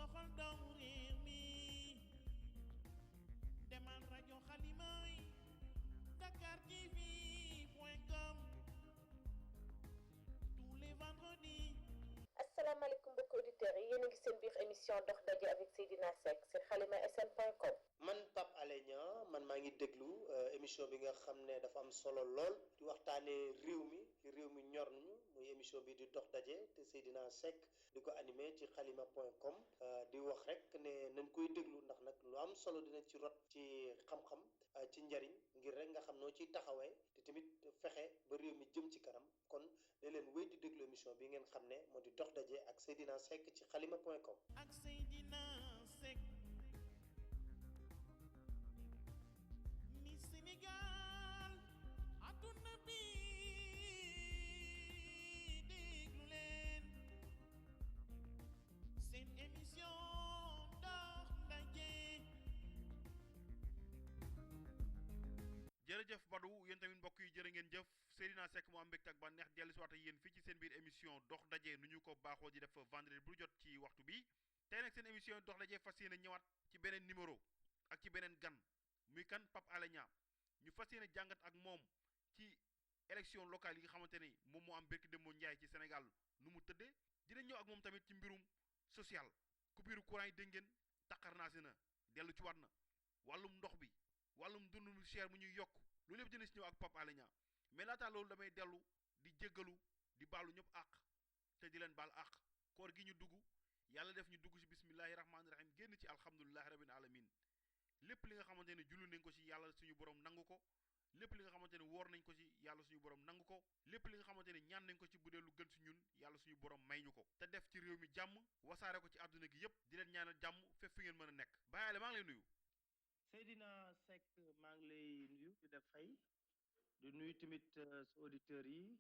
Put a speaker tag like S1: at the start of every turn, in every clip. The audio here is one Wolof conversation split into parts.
S1: soxal doomu réew mi demal rajo Xalima yi dakartv.com tous les vendredis.
S2: asalaamaaleykum mbokki auditeurs yi yéen a ngi seen biir émission dox daje avec Seydina Seck ci xalimasn.com.
S3: man Pape Alé Niang man maa ngi déglu émission bi nga xam ne dafa am solo lool di waxtaanee réew mi ñor nañu muy émission bi di dox daje te Seydina Seck di ko animé ci xalima.com di wax rek ne nañ koy déglu ndax nag lu am solo dina ci rot ci xam-xam ci njariñ ngir rek nga xam noo ciy taxawee te tamit fexe ba réew mi jëm ci kanam kon ne leen wéy di déglu émission bi ngeen xam ne moo di dox daje ak Seydina Seck ci xalima.com.
S1: ak Seydina Seck ni Sénégal àdduna bi déglu leen seen émission dox daje.
S4: jërëjëf Badou yéen tamit mbokk yi jërë ngeen jëf Seydina Seck moo am mbégte ak bànneex dellu si waat ak yéen fii ci seen biir émission dox daje nu ñu ko baaxoo di def vendredi bu jot ci waxtu bi tey nag seen émission dox daje fas yéene ñëwaat ci beneen numéro ak ci beneen gan muy kan Pape Alé Niang ñu fas yéene jàngat ak moom ci élection locale yi nga xamante ni moom moo am barki Demba Ndiaye ci Sénégal nu mu tëddee dina ñëw ak moom tamit ci mbirum social coupure courant yi dégg ngeen taqarnaasi na dellu ci waat na wàllum ndox bi wàllum dund mu cher mu ñuy yokk loolu yëpp dina si ñëw ak Pape Alé Niang mais laataa loolu damay dellu di jéggalu di baalu ñëpp àq te di leen baal àq koor gi ñu dugg yàlla def ñu dugg ci bismillahi rahmaani rahim génn ci alhamdulillahi rabbil alamin lépp li nga xamante ne jullu nañ ko ci yàlla suñu borom nangu ko lépp li nga xamante ne woor nañ ko ci yàlla suñu borom nangu ko lépp li nga xamante ne ñaan nañ ko ci bu dee lu gën ci ñun yàlla suñu borom may ñu ko te def ci réew mi jàmm wasaare ko ci àdduna gi yépp di leen ñaanal jàmm fépp fi ngeen mën a nekk Baye Alé maa ngi lay nuyu.
S3: Seydina Seck maa ngi lay nuyu di def fay di nuyu tamit sa auditeurs yi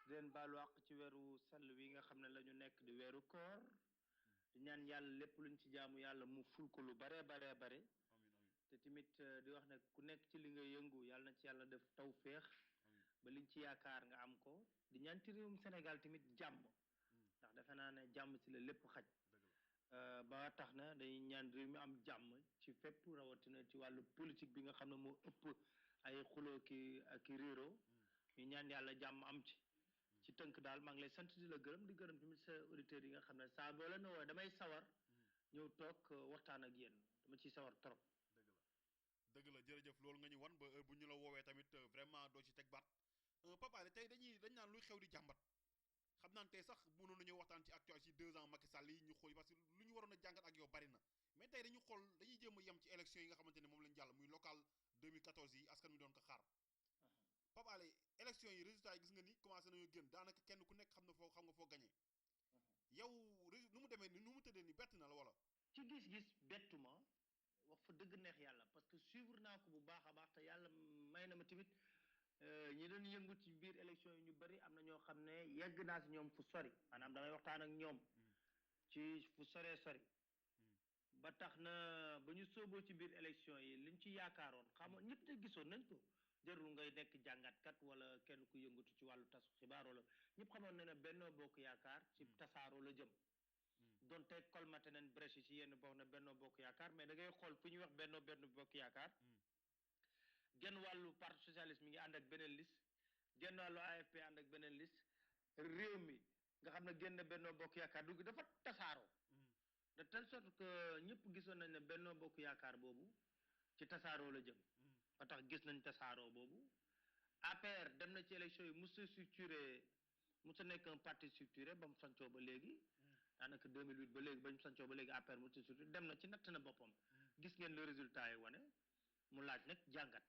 S3: di leen baalu àq ci weeru sell wi nga xam ne la ñu nekk di weeru koor di ñaan yàlla lépp luñ ci jaamu yàlla mu ful ko lu bare bare bare te tamit di wax ne ku nekk ci li nga yëngu yàlla na ci yàlla def tawféex ba liñ ci yaakaar nga am ko di ñaan ci réewum Sénégal tamit jàmm ndax defe naa ne jàmm ci la lépp xaj ba tax na dañuy ñaan réew mi am jàmm ci fépp rawatina ci wàllu politique bi nga xam ne moo ëpp ay xuloo ki réero ñu ñaan yàlla jàmm am ci tënk daal maa ngi lay sant di la gërëm di gërëm tamit sa auditeurs yi nga xam ne saa boo leen woo damay sawar ñëw toog waxtaan ak yéen dama ciy sawar trop.
S4: dëgg la jërëjëf loolu nga ñu wan ba bu ñu la woowee tamit vraiment doo ci teg baat Pape Alé tey dañ naan luy xew di jàmbat xam naan tey sax mënoon nañoo waxtaan ci actualité ci 2 ans Macky Sall yi ñu xool parce que lu ñu waroon a jàngat ak yow bari na mais tey dañuy jéem a yem ci élection yi nga xamante ne moom lañ jàll muy local 2014 yi askan wi doon ko xaar Pape Alé élection yi résultat yi gis nga ni commencé nañoo génn daanaka kenn ku nekk xam nga foo gagné yow nu mu demee ni nu mu tëddee ni bett na la wala.
S3: ci gis-gis bettuma wax fa dëgg neex yàlla parce que suivre naa ko bu baax a baax te yàlla may na ma tamit ñi doon yëngu ci biir élection yi ñu bëri am na ñoo xam ne yegg naa si ñoom fu sori maanaam damay waxtaan ak ñoom ci fu soree sori ba tax na ba ñu sooboo ci biir élection yi liñ ci yaakaaroon xam nga ñëpp te gisoon nañ ko jarul ngay nekk jàngatkat wala kenn ku yëngatu ci wàllu tasu xibaar wala ñëpp xamoon na ne Benno Bokk Yaakaar ci tasaaroo la jëm donte colmaté nañ brèche ci yenn bokk na Benno Bokk Yaakaar mais da ngay xool fu ñuy wax Benno Bokk Yaakaar genn wàllu parti socialiste mi ngi ànd ak beneen liste genn wàllu AFP ànd ak beneen liste réew mi nga xam ne génn Benno Bokk Yaakaar dugg dafa tasaaroo de telle sorte que ñëpp gisoon nañ ne Benno Bokk Yaakaar boobu ci tasaaroo la jëm ba tax gis nañ tasaaroo boobu APR dem na ci élection yi musa nekk un parti structuré ba mu sancoo ba léegi daanaka 2008 ba léegi ba mu sancoo ba léegi APR musa structuré dem na ci natt na boppam gis ngeen le résultat yi wane mu laaj nag jàngat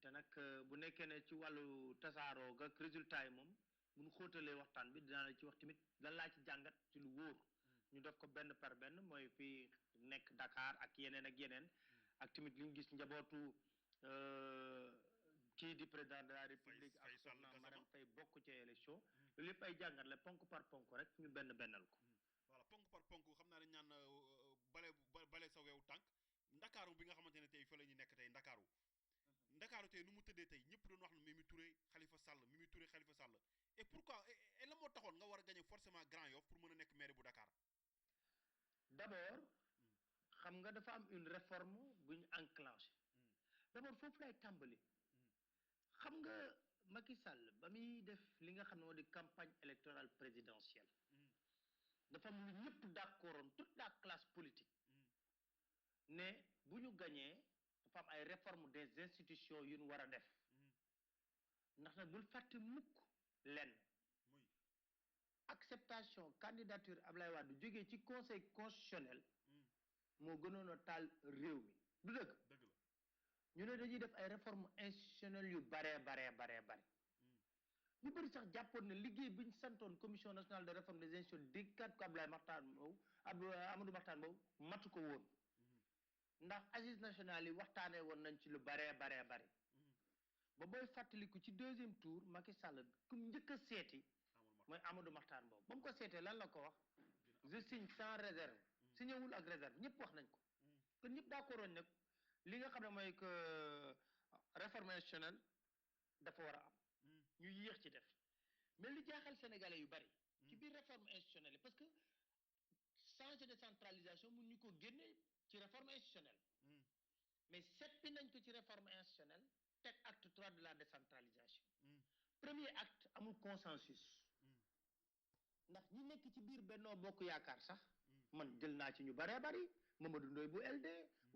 S3: te nag bu nekkee ne ci wàllu tasaaroo ga résultat yi moom bu ñu xóotalee waxtaan bi dinaa la ci wax tamit lan laa ci jàngat ci lu wóor ñu def ko benn par benn mooy fii nekk Dakar ak yeneen ak tamit li ñu gis njabootu kii di président de la république ak soxna Marème Faye bokk ci élection loolu lépp ay jàngat la ponk par ponk rek ñu bennal ko
S4: voilà ponk par ponk xam naa dañ ñaan bale sa weewu tànk ndakaaru bi nga xamante ne tey fa la ñu nekk tey ndakaaru tey nu mu tëddee tey ñëpp doon wax na Mimi Touré Khalifa Sall et pourquoi et la moo taxoon nga war a gagner forcément Grand Yoff pour mën a nekk maire bu Dakar.
S3: d' d'abord xam nga dafa am une réforme bu ñu enclenché d'abord foofu lay tàmbali xam nga Macky Sall ba muy def li nga xam ne moo di campagne électorale présidentielle dafa am lu ñëpp d'accordoon toute la classe politique ne bu ñu gañee dafa am ay réforme des institutions yu ñu war a def ndax nag bul fàtte mukk lenn acceptation candidature Ablaye Wade jógee ci conseil constitutionnel moo gënoon a taal réew mi du dëgg ñu ne dañuy def ay réformes institutionnelles yu bare ñu bëri sax jàppoon ne liggéey bi ñu santoon commission nationale de réforme des institutions dikkaat ko Abdoulaye Makhtar Mbow Amadou Makhtar Mbow matu ko woon ndax assises nationales yi waxtaanee woon nañ ci lu bare ba booy fàttaliku ci deuxième tour Macky Sall ku njëkk a seeti mooy Amadou Makhtar Mbow ba mu ko seetee lan la ko wax je signe sans réserve signé wul ak réserve ñëpp wax nañ ko kon ñëpp d'accord woon nag li nga xam ne mooy que réforme institutionnelle dafa war a am ñu yéex ci def mais li jaaxal sénégalais yu bari ci biir réforme institutionnelle yi parce que changer de centralisation mun ñu ko génne ci réforme institutionnelle mais seppi nañ ko ci réforme institutionnelle teg acte 3 de la décentralisation premier acte amul consensus ndax ñi nekk ci biir Benno Bokk Yaakaar sax man jël naa ci ñu baree bari Mamadou Ndoye bu LD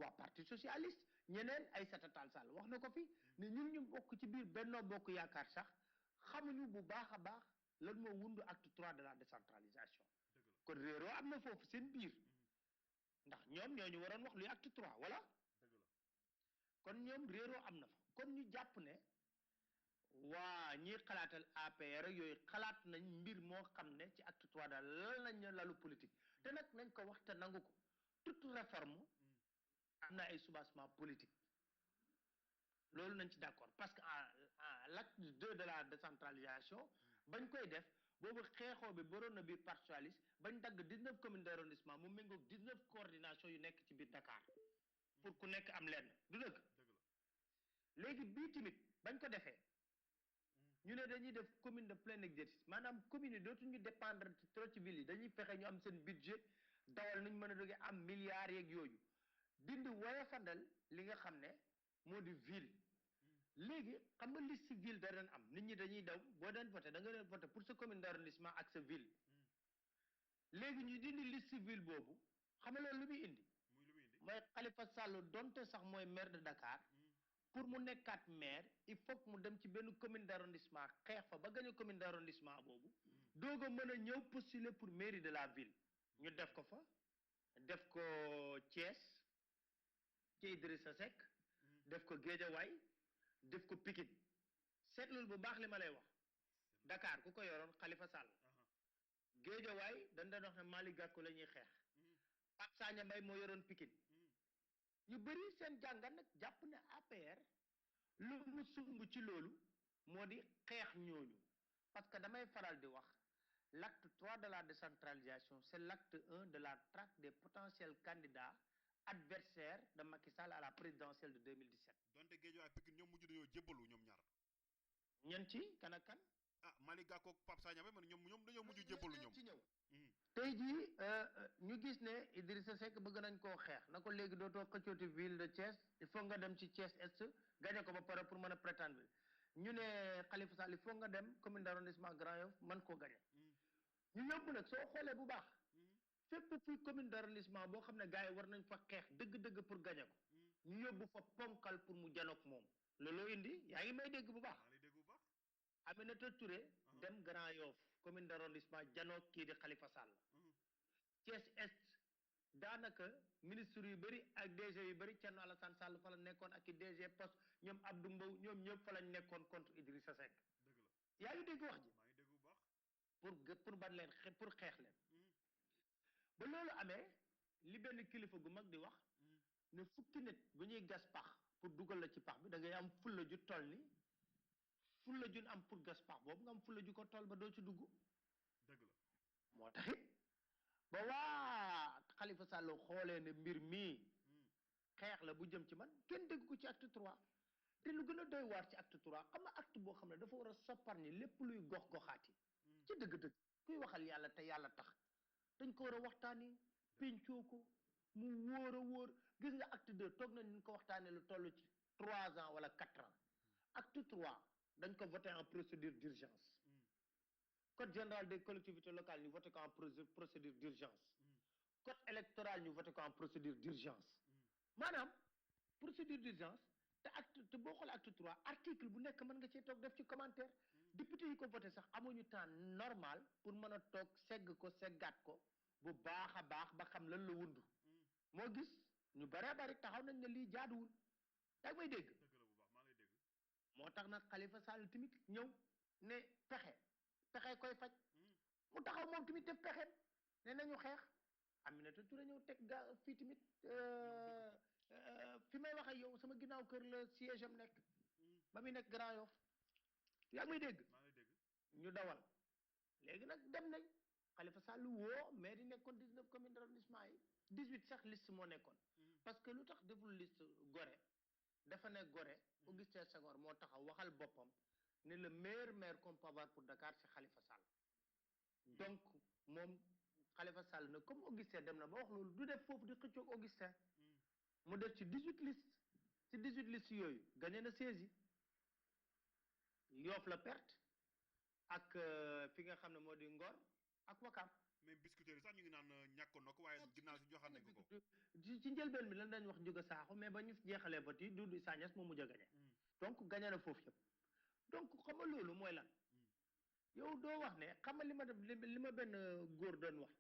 S3: waa parti socialiste ñeneen Aïssata Tall Sall wax na ko fi ne ñun ñu bokk ci biir Benno Bokk Yaakaar sax xamuñu bu baax a baax lan moo wundu acte 3 de la décentralisation kon réeroo am na foofu seen biir ndax ñoom ñoo ñu waroon wax luy acte 3 voilà kon ñoom réeroo am na fa kon ñu jàpp ne waa ñiy xalaatal APR ak yooyu xalaat nañ mbir moo xam ne ci acte 3 daal lan lañ lalu politique te nag nañ ko wax te nangu ko toute réforme am na ay soubassement politique loolu nañ ci d'accord parce que à l'acte 2 de la décentralisation bañ koy def boobu xeexoo bi baroon na biir parti socialiste bañ dagg 19 communes d'arrondissement mu méngoog 19 coordination yu nekk ci biir Dakar pour ku nekk am lenn du dëgg léegi bii tamit bañ ko defee ñu ne dañuy def commune de plein exercice maanaam commune yi dootuñu dépendre trop ci ville yi dañuy fexe ñu am seen budget dawal nuñ mën a doge am milliards yeeg yooyu dindi woyofandal li nga xam ne moo di ville léegi xam nga liste ville da doon am nit ñi dañuy daw boo doon voté da nga doon voté pour sa commune d'arrondissement ak sa ville léegi ñu dindi liste ville boobu xam nga loolu lu muy indi mooy Khalifa Sall donte sax mooy maire de Dakar pour mu nekkaat maire il faut que mu dem ci benn commune d'arrondissement xeex fa ba gañe commune d'arrondissement boobu doog a mën a ñëw postuler pour mairie de la ville ñu def ko fa def ko Thiès ci Idrissa Seck def ko Guédiawaye def ko Pikine seetlul bu baax li ma lay wax Dakar ku ko yoroon Khalifa Sall Guédiawaye dañ doon wax ne Malick Gakou la ñuy xeex Pape Sagna Mbaye moo yoroon Pikine ñu bëri seen jàngat nag jàpp ne APR lu mu sumb ci loolu moo di xeex ñooñu parce que damay faral di wax l'acte 3 de la décentralisation c'est l'acte 1 de la traque des potentiels candidats adversaires de Macky Sall à la présidentielle de 2017.
S4: donte Guédiawaye Pikine ñoom mujj dañoo jébbalu ñoom ñaar.
S3: ñan ci kan ak kan.
S4: ah Malick Gakou ak Pape Sagna Mbaye man ñoom dañoo mujj jébbalu ñoom.
S3: ci ñëw. tey jii ñu gis ne Idrissa Seck bëgg nañ koo xeex na ko léegi dootoo xëccooti ville de Thiès il faut nga dem ci Thiès Est gagné ko ba pare pour mën a prétendre ñu ne Khalifa Sall il faut nga dem commune d'arrondissement Grand Yoff mën koo gagné ñu yóbbu nag soo xoolee bu baax fépp fuy commune d'arrondissement boo xam ne gars yi war nañ fa xeex dëgg-dëgg pour gagné ko ñu yóbbu fa ponkal pour mu janook moom looloo indi yaa ngi may dégg bu baax Aminata Touré dem Grand Yoff commune d'arrondissement janook kii di Khalifa Sall Thiès Est daanaka ministre yu bëri ak DG yu bëri Thierno Alassane Sall fa la nekkoon ak i DG poste ñoom Abdou Mbow ñoom ñëpp fa lañ nekkoon contre Idrissa Seck yaa ngi dégg wax ji pour ban leen pour xeex leen ba loolu amee li benn kilifa gu mag di wax ne fukki nit bu ñuy gas pax pour dugal la ci pax bi da ngay am fulla ju toll ni fulla jun am pour gas pax boobu nga am fulla ju ko toll ba doo ci dugg moo taxit ba waa Khalifa Sall xoolee ne mbir mii xeex la bu jëm ci man kenn dégg ko ci acte 3 te lu gën a doy waar ci acte 3 xam nga acte boo xam ne dafa war a soppar ñi lépp luy gox-goxaati ci dëgg-dëgg kuy waxal yàlla te yàlla tax dañ ko war a waxtaani pencoo ko mu wóor a wóor gis nga acte 2 toog nañ ñu ko waxtaanee lu toll ci 3 ans wala 4 ans acte 3 dañ ko voté en procédure d'urgence code général des collectivités locales ñu voté ko en procédure d'urgence code électoral ñu voté ko en procédure d'urgence maanaam procédure d'urgence te boo xoolee acte 3 article bu nekk mën nga cee toog def ci commentaire député yi ko voté sax amuñu temps normal pour mën a toog segg ko seggaat ko bu baax a baax ba xam lan la wundu moo gis ñu baree bari taxaw nañ ne lii jaaduwul yaa ngi may dégg moo tax nag Khalifa Sall tamit ñëw ne pexe koy faj mu taxaw moom tamit def pexe ne nañu xeex Aminata Touré ñëw teg fii tamit fi may wax ak yow sama ginnaaw kër la siège am nekk ba muy nekk Grand Yoff yaa ngi may dégg ñu dawal léegi nag dem nañ Khalifa Sall woo mais di nekkoon 19 communes d'arrondissement yi 18 sax liste moo nekkoon parce que lu tax deful liste Gorée dafa ne Gorée Augustin Senghor moo taxaw waxal boppam ne le meilleur maire qu'on peut avoir pour Dakar c'est Khalifa Sall donc moom Khalifa Sall ne comme Augustin dem na ba wax loolu du def foofu di xëccoog Augustin mu def ci 18 listes ci 18 listes yooyu gagné na 16 yi Yoff la perte ak fi nga xam ne moo di Ngor ak Wakam
S4: même Biscuiterie sax ñu ngi naan ñàkkoon na ko waaye ginnaaw si joxaat nañ ko
S3: ci njëlbeen bi lan dañ wax Ndiouga Sakho mais ba ñu jeexalee vote yi Doudou Sagnès moo mujj a gagné donc gagné na foofu yëpp donc xam nga loolu mooy lan yow doo wax ne xam nga li ma benn góor doon wax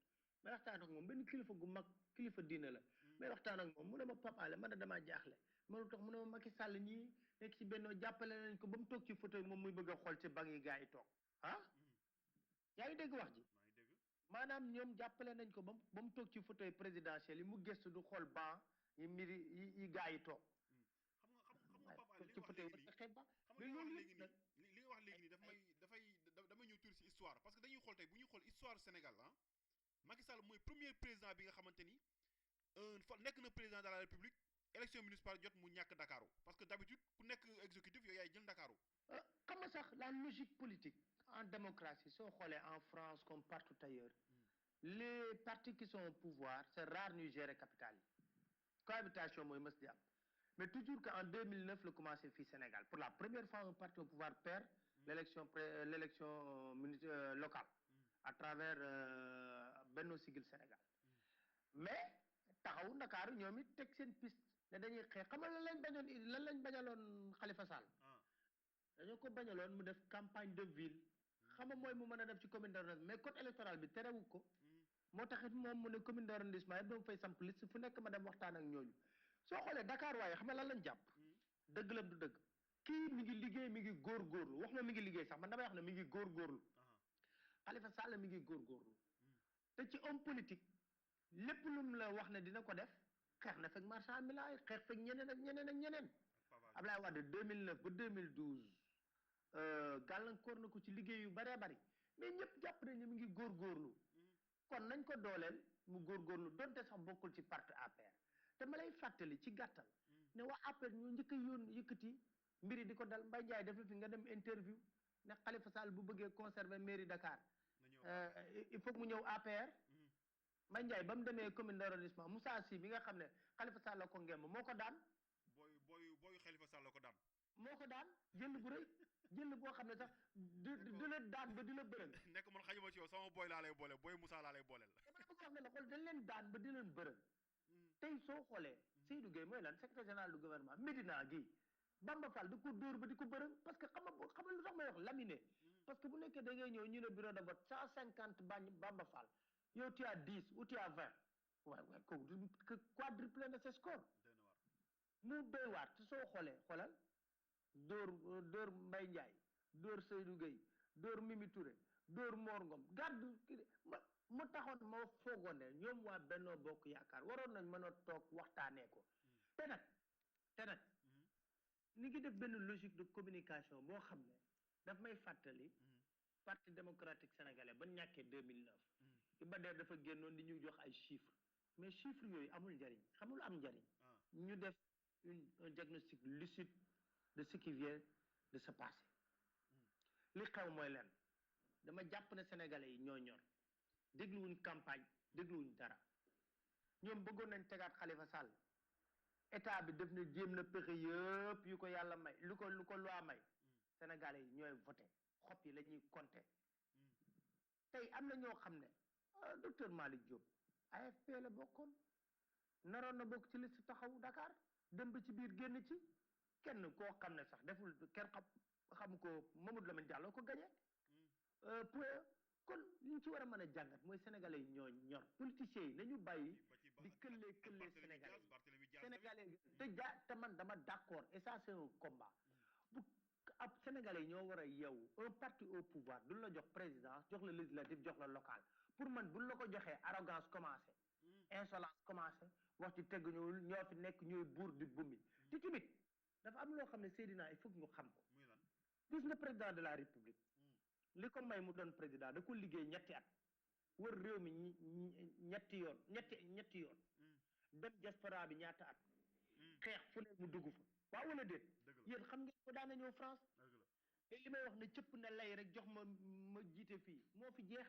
S3: may waxtaan ak moom benn kilifa gu mag kilifa diine la may waxtaan ak moom mu ne ma Pape Alé man damaa jaaxle ma lu tax mu ne ma Macky Sall ñii nekk ci benn jàppale nañ ko ba mu toog ci fauteuil moom muy bëgg a xool ci banc yi gars yi toog yaa ngi dégg wax ji maanaam ñoom jàppale nañ ko ba mu toog ci fauteuil présidentiel yi mu gëstu du xool banc yi mbiri yi gars yi toog
S4: xam nga Pape Alé
S3: ci fauteuil ba xeeb ba mais loolu
S4: léegi nii li nga wax léegi nii dafay ñëw tuuti si histoire parce que dañuy xool tey bu ñuy xool histoire Sénégal Macky Sall mooy premier président bi nga xamante ni nekk na président de la République élection municipale jot mu ñàkk Dakaru parce que d'habitude ku nekk exécutif yooyu yaay jël Dakaru
S3: xam nga sax la logique politique en démocratie soo xoolee en France comme partout ailleurs les partis qui sont au pouvoir c'est rare ñuy gérer capital yi cohabitation mooy mës di am mais toujours que en 2009 la commencé fii Sénégal pour la première fois un parti au pouvoir perd l'élection locale à travers Benno Siggil Sénégal mais taxawu Ndakaaru ñoom it teg seen piste ne dañuy xeex xam nga lan lañ bañaloon Khalifa Sall dañoo ko bañaloon mu def campagne de ville xam nga mooy mu mën a def ci commune d'arrondissement mais code électoral bi terewu ko moo taxit moom mu ne commune d'arrondissement yëpp dama fay samp liste fu nekk ma dem waxtaan ak ñooñu soo xoolee Dakar waaye xam nga lan lañ jàpp dëgg la du dëgg kii mi ngi liggéey mi ngi góorgóorlu wax ma mi ngi liggéey sax man damay wax ne mi ngi góorgóorlu Khalifa Sall mi ngi góorgóorlu te ci homme politique lépp lu mu la wax ne dina ko def xeex na fekk marchand ambulant yi xeex fekk ñeneen ak ñeneen ak ñeneen Ablaye Wade 2009 ba 2012 gàllankoor na ko ci liggéey yu bëree bëri mais ñëpp jàpp nañu mi ngi góorgóorlu kon nañ ko dooleel mu góorgóorlu donte sax bokkul ci parti APR te ma lay fàttali ci gàttal ne waa APR ñoo njëkk a yëkkati mbiri di ko dal Mbaye Ndiaye def fi nga dem interview ne Khalifa Sall bu bëggee conserver mairie Dakar il faut mu ñëw APR Mbaye Ndiaye ba mu demee commune d'arrondissement Moussa Sy bi nga xam ne Khalifa Sall ko ngemb moo ko daan
S4: booy Khalifa Sall ko daan
S3: moo ko daan jël bu rëy jël boo xam ne sax di la daan ba di la bërëng
S4: nekk man xajuma ci yow sama booy laa lay boole booy Moussa laa lay booleel
S3: dama bëgg wax ne la xool dañ leen daan ba di leen bërëng tey soo xoolee Seydou Gueye mooy lan secrétaire général du gouvernement Médina gi Bamba Fall di ko dóor ba di ko bërëng parce que xam nga lu tax may wax laminé parce que bu nekkee da ngay ñëw ñu ne bureau de vote 150 Bamba Fall yow tu as 10 ou tu as 20 waaye kooku quadruplé na ses score mu doy waar te soo xoolee xoolal dóor Mbaye Ndiaye dóor Seydou Gueye dóor Mimi Touré dóor Mor Ngom gàddu mu taxoon ma foogoon ne ñoom waa Benno Bokk Yaakaar waroon nañ mën a toog waxtaanee ko te nag ni ngi def benn logique de communication boo xam ne daf may fàttali parti démocratique sénégalais ba ñàkkee 2009 Iba Der dafa génnoon di ñu jox ay chiffres mais chiffres yooyu amul njariñ xamul am njariñ ñu def un diagnostic lucide de ce qui vient de se passer li xew mooy leen dama jàpp ne sénégalais yi ñoo ñor dégluwuñ campagne dégluwuñ dara ñoom bëggoon nañ tegaat Khalifa Sall état bi def na jéem na pexe yëpp yu ko yàlla may lu ko loi may Sénégalais yi ñooy voté xob yi la ñuy compté tey am na ñoo xam ne docteur Malick Diop AFP la bokkoon naroon na bokk ci liste taxawu Dakar dem ba ci biir génn ci kenn koo xam ne sax deful kenn xam ko Mamadou Lamine Diallo ko gagné point kon li ñu ci war a mën a jàngat mooy sénégalais yi ñoo ñor politiciens yi nañu bàyyi di këllee sénégalais te man dama d'accord et ça c'est un combat bu ab sénégalais yi ñoo war a yeewu un parti au pouvoir duñ la jox présidence jox la législatif jox la local pour man buñ la ko joxee arrogance commencé insolence commencé wax ci tegg ñoo fi nekk ñooy buur di bummi te tamit dafa am loo xam ne Seydina il faut que ñu xam ko gis nga président de la république li ko may mu doon président da ko liggéey ñetti at wër réew mi ñetti yoon dem diaspora bi ñaata at xeex fu ne mu dugg fa waaw wala déet yéen xam ngeen ko daana ñëw France te li may wax ne cëpp na lay rek jox ma jiite fii moo fi jeex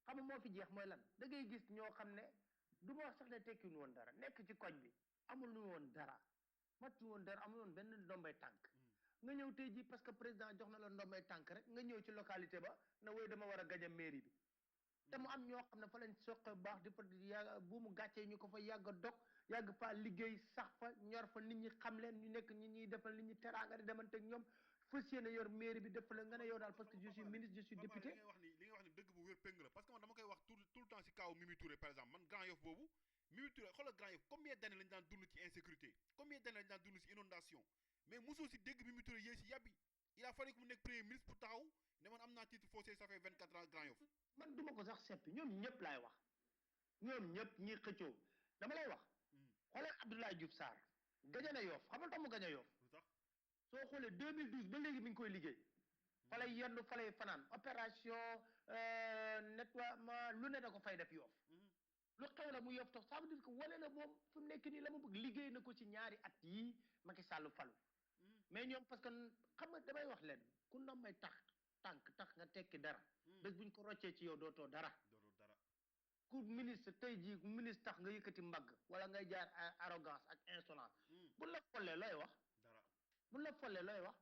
S3: xam nga moo fi jeex mooy lan da ngay gis ñoo xam ne du ma wax sax ne tekki nu woon dara nekk ci koñ bi amul nu woon dara matu woon dara amul woon benn ndombay tànk nga ñëw tey ji parce que président jox na la ndombay tànk rek nga ñëw ci localité ba na woy dama war a gañ a mairie bi te mu am ñoo xam ne fa lañ soqe baax di fa yàgg bu mu gàccee ñu ko fa yàgg a dog yàgg fa liggéey sax fa ñor fa nit ñi xam leen ñu nekk ñi ñuy defal nit ñi teraanga di demante ak ñoom fas yéene yor mairie bi def la nga ne yow daal parce que je suis ministre je suis député.
S4: li nga wax ni dëgg bu wér péng la parce que man dama koy wax tout le temps si kaw Mimi Touré par exemple man Grand Yoff boobu Mimi Touré xoolal Grand Yoff combien d'années lañ daan dund ci insécurité combien d'années lañ daan dund si inondation mais mosoo si dégg Mimi Touré yéey si yàbbi il a fallu que mu nekk premier ministre pour taxaw ne man am naa titre foncier ça fait 24 ans Grand Yoff
S3: man duma ko sax seppi ñoom ñëpp laay wax ñoom ñëpp ñi xëccoo dama lay wax xoolal Abdoulaye Diouf Sarr gañe na Yoff xam nga tax mu gañe Yoff soo xoolee 2012 ba léegi mi ngi koy liggéey fa lay yendu fa lay fanaan opération nettoiement lu ne da ko fay def Yoff lu xew la mu Yoff tax ça veut dire que wane na moom fi mu nekk nii la mu bëgg liggéey na ko ci ñaari at yii Macky Sall falu mais ñoom parce que xam nga damay wax leen ku ndam may tax nga tekki dara bés buñ ko roccee ci yow dootoo dara ku ministre tey jii ministre tax nga yëkkati mbagg wala ngay jaar arrogance ak insolence buñ la follee looy wax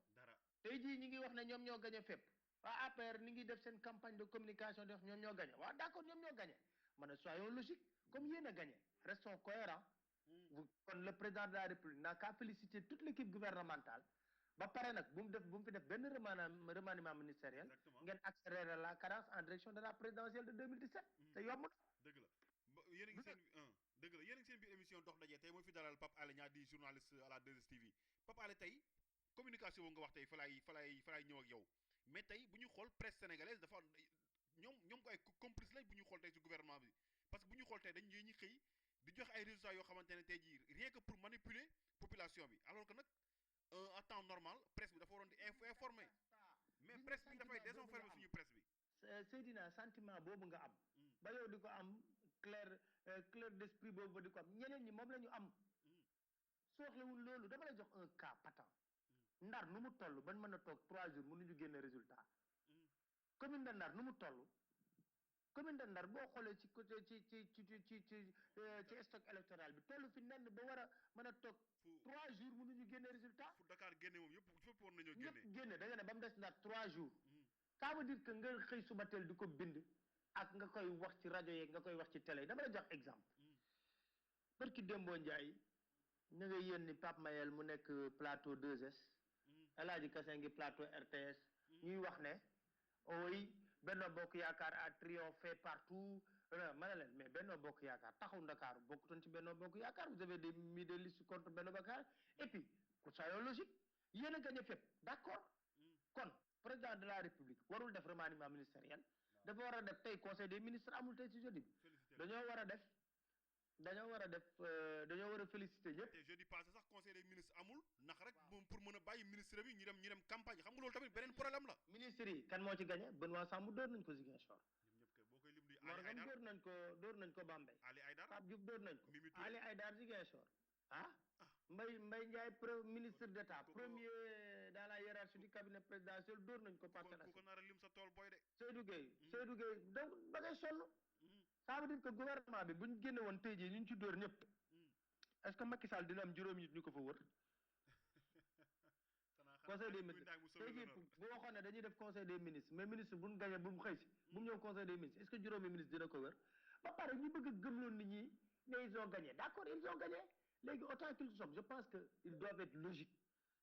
S3: tey jii ñi ngi wax ne ñoom ñoo gañe fépp waa APR ni ngi def seen campagne de communication def ñoom ñoo gañe waaw d'accord ñoom ñoo gañe ma ne soyons logiques comme yéen a gañe restons cohérents kon le président de la République n'a qu'à féliciter toute l'équipe gouvernementale ba pare nag bu mu fi def benn remaniement ministériel ngeen accélérer la cadence en direction de la présidentielle de 2017 te yomb na
S4: dëgg la yéen a ngi seen biir émission dox daje tey mooy fi dalal Pape Alé Niang di journaliste à la 2STV Pape Alé tey communication boobu nga wax tey fa laay ñëw ak yow mais tey bu ñu xool presse sénégalaise dafa ñoom ko ay complice lañ bu ñu xool tey ci gouvernement bi parce que bu ñu xool tey dañ ñuy xëy di joxe ay résultats yoo xamante ne tey jii rien que pour manipuler population bi alors que nag en temps normal presse bi dafa waroon di informer mais presse bi dafay désinformer suñu presse bi.
S3: Seydina sentiment boobu nga am. ba yow di ko am clair d'esprit boobu di ko am ñeneen ñi moom la ñu am. soxlawul loolu dama lay jox un cas patent. Ndar nu mu toll ban mën a toog 3 jours mënuñu génne résultat. commune de Ndar nu mu toll. commune de Ndar boo xoolee ci côté ci stock électoral bi toll fi nenn ba war a mën a toog 3 jours mënuñu génne résultat.
S4: fu Dakar génne moom yëpp war nañoo génne.
S3: ñëpp génne da nga ne ba mu des Ndar 3 jours. ça veut dire que nga xëy suba teel di ko bind ak nga koy wax ci rajo yeeg nga koy wax ci télé dama la jox exemple. barki Dembo Ndiaye ñu nga yéen ni Pape Mayel mu nekk plateau 2S. El Hadji Kassé ngi plateau RTS. ñuy wax ne ooy Benno Bokk Yaakaar a triomphé partout ma ne leen mais Benno Bokk Yaakaar taxaw Ndakaaru bokkutoon ci Benno Bokk Yaakaar vous avez mis des listes contre Benno Bokk Yaakaar et puis soyons logique yéen a gagné fépp d'accord kon président de la République warul def remaniement ministériel dafa war a def tey conseil des ministres amul tey ci jeudi bi dañoo war a féliciter ñëpp.
S4: te jeudi passé sax conseil des ministres amul ndax rek moom pour mën a bàyyi ministre bi ñu dem campagne xam nga loolu tamit beneen problème la.
S3: ministre yi kan moo ci gagné Benoît Sambou dóor nañ ko Ziguinchor.
S4: ñoom ñëpp boo koy lim di
S3: Ali Aïdar dóor nañ ko Bambey.
S4: Ali Aïdar
S3: Pape Diouf dóor nañ ko.
S4: Mimi Touré
S3: Ali Aïdar Ziguinchor Mbaye Ndiaye ministre d'État premier dans la hiérarchie du cabinet présidentiel dóor nañ ko.
S4: ku ko nar a lim sa tool booy de.
S3: Seydou Gueye donc da ngay sonn. ça veut dire que gouvernement bi bu ñu génne woon tey jii ñu ci dóor ñëpp est-ce que Macky Sall dina am juróomi nit ñu ko fa wër. conseil des ministres tey jii bu waxoon ne dañuy def conseil des ministres mais ministre bu ñu gagné bu mu xëy si bu mu ñëw conseil des ministres est-ce que juróomi ministre dina ko wër ba pare ñu bëgg a gëmloon nit ñi ne ils ont gagné d'accord ils ont gagné léegi autant qu'ils sont je pense que ils doivent être logiques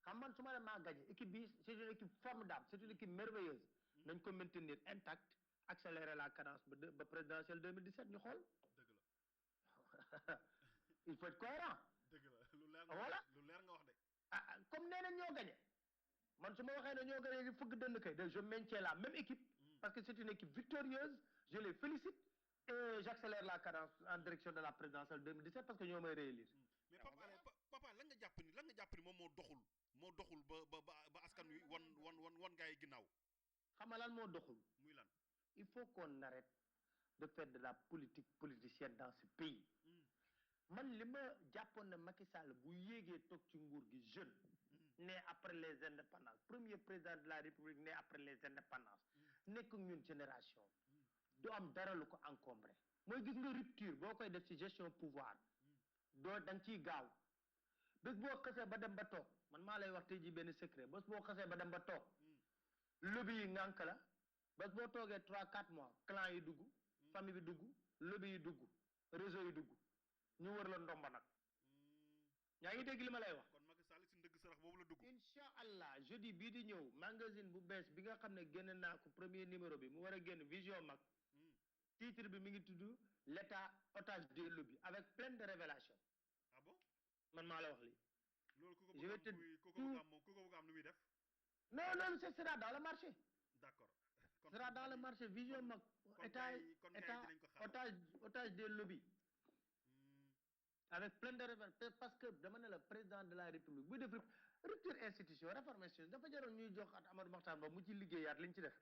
S3: xam man su ma leen maa gagné équipe bi c'est une équipe formidable c'est une équipe merveilleuse nañ ko maintenir intact accélérer la cadence ba présidentielle 2017 ñu xool il faut être cohérent
S4: dëgg la lu leer nga
S3: voilà
S4: lu leer nga wax de
S3: ah comme nee nañ ñoo gagné man su ma waxee ne ñoo gagné di fëgg dënn kay je maintiens la même équipe parce que c'est une équipe victorieuse je les félicite et j'accélère la cadence en direction de la présidentielle 2017 parce que ñoo may réélire.
S4: mais papa lan nga jàpp ni moom moo doxul ba askan wi wan gaa yi ginnaaw.
S3: xam nga lan moo doxul.
S4: muy lan.
S3: il faut qu'on arrête de faire de la politique politicienne dans ce pays. man li ma jàppoon ne Macky Sall bu yéegee toog ci nguur gi jeune. né après les indépendances premier président de la République né après les indépendances. nekk ñun génération. du am dara lu ko encombré. mooy gis nga rupture boo koy def ci gestion pouvoir. doo da nga ciy gaaw. bés boo xasee ba dem ba toog man maa lay wax tey jii benn secret bés boo xasee ba dem ba toog. lobby yi ngànk la. bés boo toogee 3-4 mois clan yi dugg. famille bi dugg lobby yi dugg réseau yi dugg. ñu wër la ndomba nag. yaa ngi dégg li ma lay wax.
S4: kon Macky Sall si ndëgg sarax boobu la dugg.
S3: incha allah jeudi bii di ñëw magazine bu bees bi nga xam ne génn naa ko premier numéro bi mu war a génn vision mag. titre bi mi ngi tudd l'état otage des lobbies avec plein de révélations.
S4: ah bon
S3: man maa la wax lii.
S4: loolu ku ko bëgg am lu muy def.
S3: non ce sera dans le marché.
S4: d'accord.
S3: ce sera dans le marché vision mag. état otage des lobbies. avec plein de révélations parce que dama ne la président de la république buy def rupture institution réforme institution dafa jaroon ñuy jox at Amadou Mahtar Mbow mu ci liggéeyaat liñ ci def.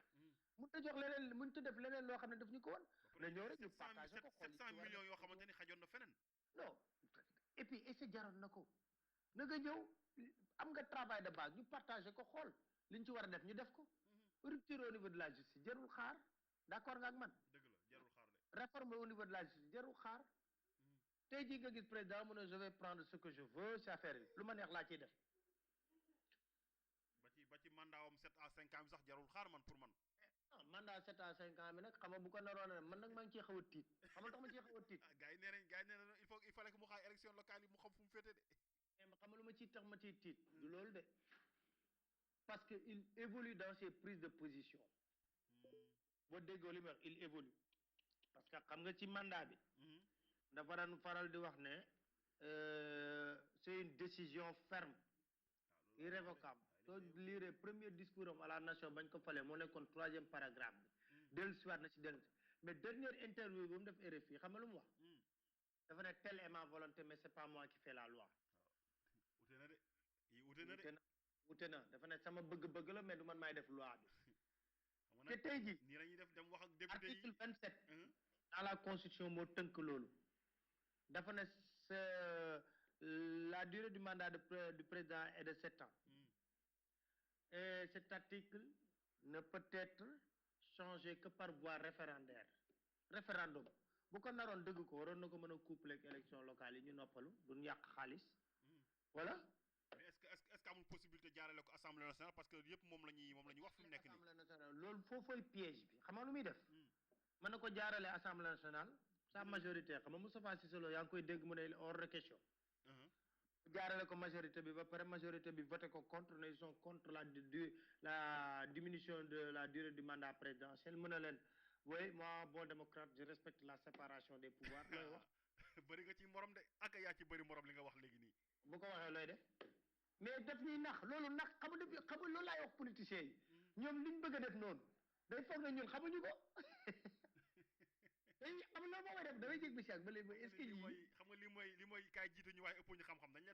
S3: mun ta jox leneen mun ta def leneen loo xam ne daf ñu ko woon. na ñëw rek ñu partagé ko xool
S4: 700 millions yoo xamante ni xajoon na feneen.
S3: non et puis est-ce que jaroon na ko na nga ñëw am nga travail de base ñu partagé ko xool liñ ci war a def ñu def ko. rupture au niveau de la justice jarul xaar d'accord nga ak man.
S4: dëgg la jarul xaar de.
S3: réforme au niveau de la justice jarul xaar. tey jii nga gis président mu ne je vais prendre ce que je veux ci affaire yi lu ma neex laa ciy def.
S4: ba ci mandat am 7 à 5 ans bi sax jarul xaar man pour man.
S3: ah mandat 7 à 5 ans bi nag xam nga bu ko naroon a man nag maa ngi ciy xaw a tiit xam nga tax ma ciy xaw a tiit.
S4: gars yi nee nañ il fallait que mu xaar élection locale yi mu xam fu mu féete de.
S3: mais xam nga lu ma ciy tax ma ciy tiit. du loolu de parce que il évolue dans ses prises de position. boo déggoo li mu wax il évolue. parce que xam nga ci mandat bi. dafa daan faral di wax ne c'est une décision ferme irrévocable soo lire premier discours am à la nation bañ ko falee moo nekkoon 3e paragraphe bi dellu siwaat na ci dellu mais dernière interview bu mu def RFI xam nga lu mu wax dafa ne telle est ma volonté mais c'est pas moi qui fais la loi
S4: wute na de wute na de
S3: wute na dafa ne sama bëgg-bëgg la mais du man maay def loi bi te tey ji
S4: nii lañuy def dem wax ak député yi
S3: article 27 dans la constitution moo tënk loolu dafa ne la durée du mandat du président est de 7 ans. Et cet article ne peut être changé que par voie référendaire. Référendum. Bu ko naroon dëgg ko waroon na ko mën a couplé ak élection locale yi ñu noppalu duñ yàq xaalis. Voilà.
S4: mais est-ce que amul possibilité jaarale ko assemblée nationale parce que yëpp moom la ñuy wax fi mu nekk nii.
S3: assemblée nationale loolu foofooy piège bi xam nga lu muy def. mën na ko jaarale assemblée nationale. sa majorité xam nga Moustapha Cissé Lo yaa ngi koy dégg mu ne hors de question. jaarale ko majorité bi ba pare majorité bi voté ko contre ne ils sont contre la diminution de la durée du mandat présidentiel mu ne leen oui moi bon démocrate je respecte la séparation des pouvoirs looy wax.
S4: bëri nga ci morom de ak yaa ci bëri morom li nga wax léegi nii.
S3: bu ko waxee looy def mais daf ñuy nax loolu nax xam nga loolu laay wax politiciens yi ñoom liñ bëgg a def noonu day foog ne ñun xamuñu ko. am na moo koy def damay jég bi si ak ba léegi est-ce que yii
S4: xam nga li mooy kaay jiite ñu waaye ëpp ñu xam-xam dañu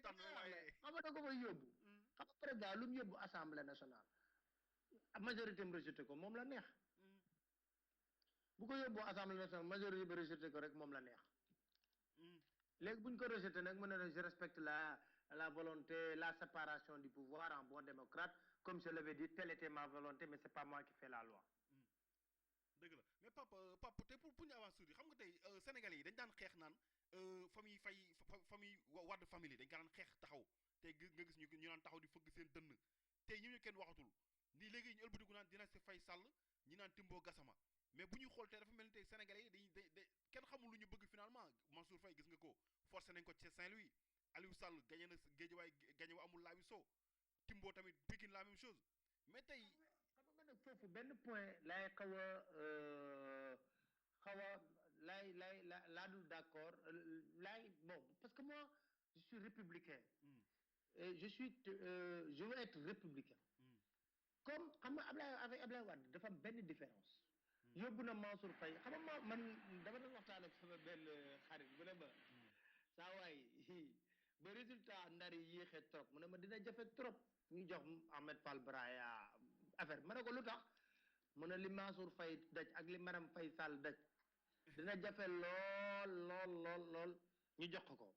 S4: tànn waaye
S3: xam nga da ko fay yóbbu xam nga président lu mu yóbbu assemblée nationale majorité am rejeté ko moom la neex bu ko yóbbu assemblée nationale majorité bi rejeté ko rek moom la neex léegi bu ñu ko rejeté nag mu ne je respecte la volonté la séparation du pouvoir en bon démocrate comme je l'avais dit telle était ma volonté mais c'est pas moi qui fais la loi.
S4: dëgg la mais papa Pape te pour ñu avancer tuuti xam nga tey Sénégalais yi dañ daan xeex naan famille famille Wade famille dañ ko daan xeex taxaw tey nga gis ñu naan taxaw di fëgg seen dënn tey ñu kenn waxatul nii léegi ñu ëlbatiku naan dina si fay Sall ñi naan Timbo Gassama mais bu ñuy xool tey dafa mel ni tey Sénégalais yi dañ kenn xamul lu ñu bëgg finalement Mansour Faye gis nga ko forcé nañ ko ci Saint-Louis Aliou Sall gagné na Guédiawaye gagné wa amul laabi soo Timbo tamit Pikine la même chose mais tey.
S3: xam nga nag foofu benn point laay xaw a laa dul d'accord laay bon parce que moi je suis républicain. Et je veux être républicain. Comme xam nga avec Ablaye Wade dafa am benn différence. yóbbu na Mansour Faye xam nga man dama doon waxtaan ak sama benn xarit bu ne ma saa waay ba résultat ndar yi yéexee trop mu ne ma dina jafe trop ñu jox Ahmed Fall Braya affaire ma ne ko lu tax mu ne li Mansour Faye daj ak li Marème Faye Sall daj dina jafe lool ñu jox ko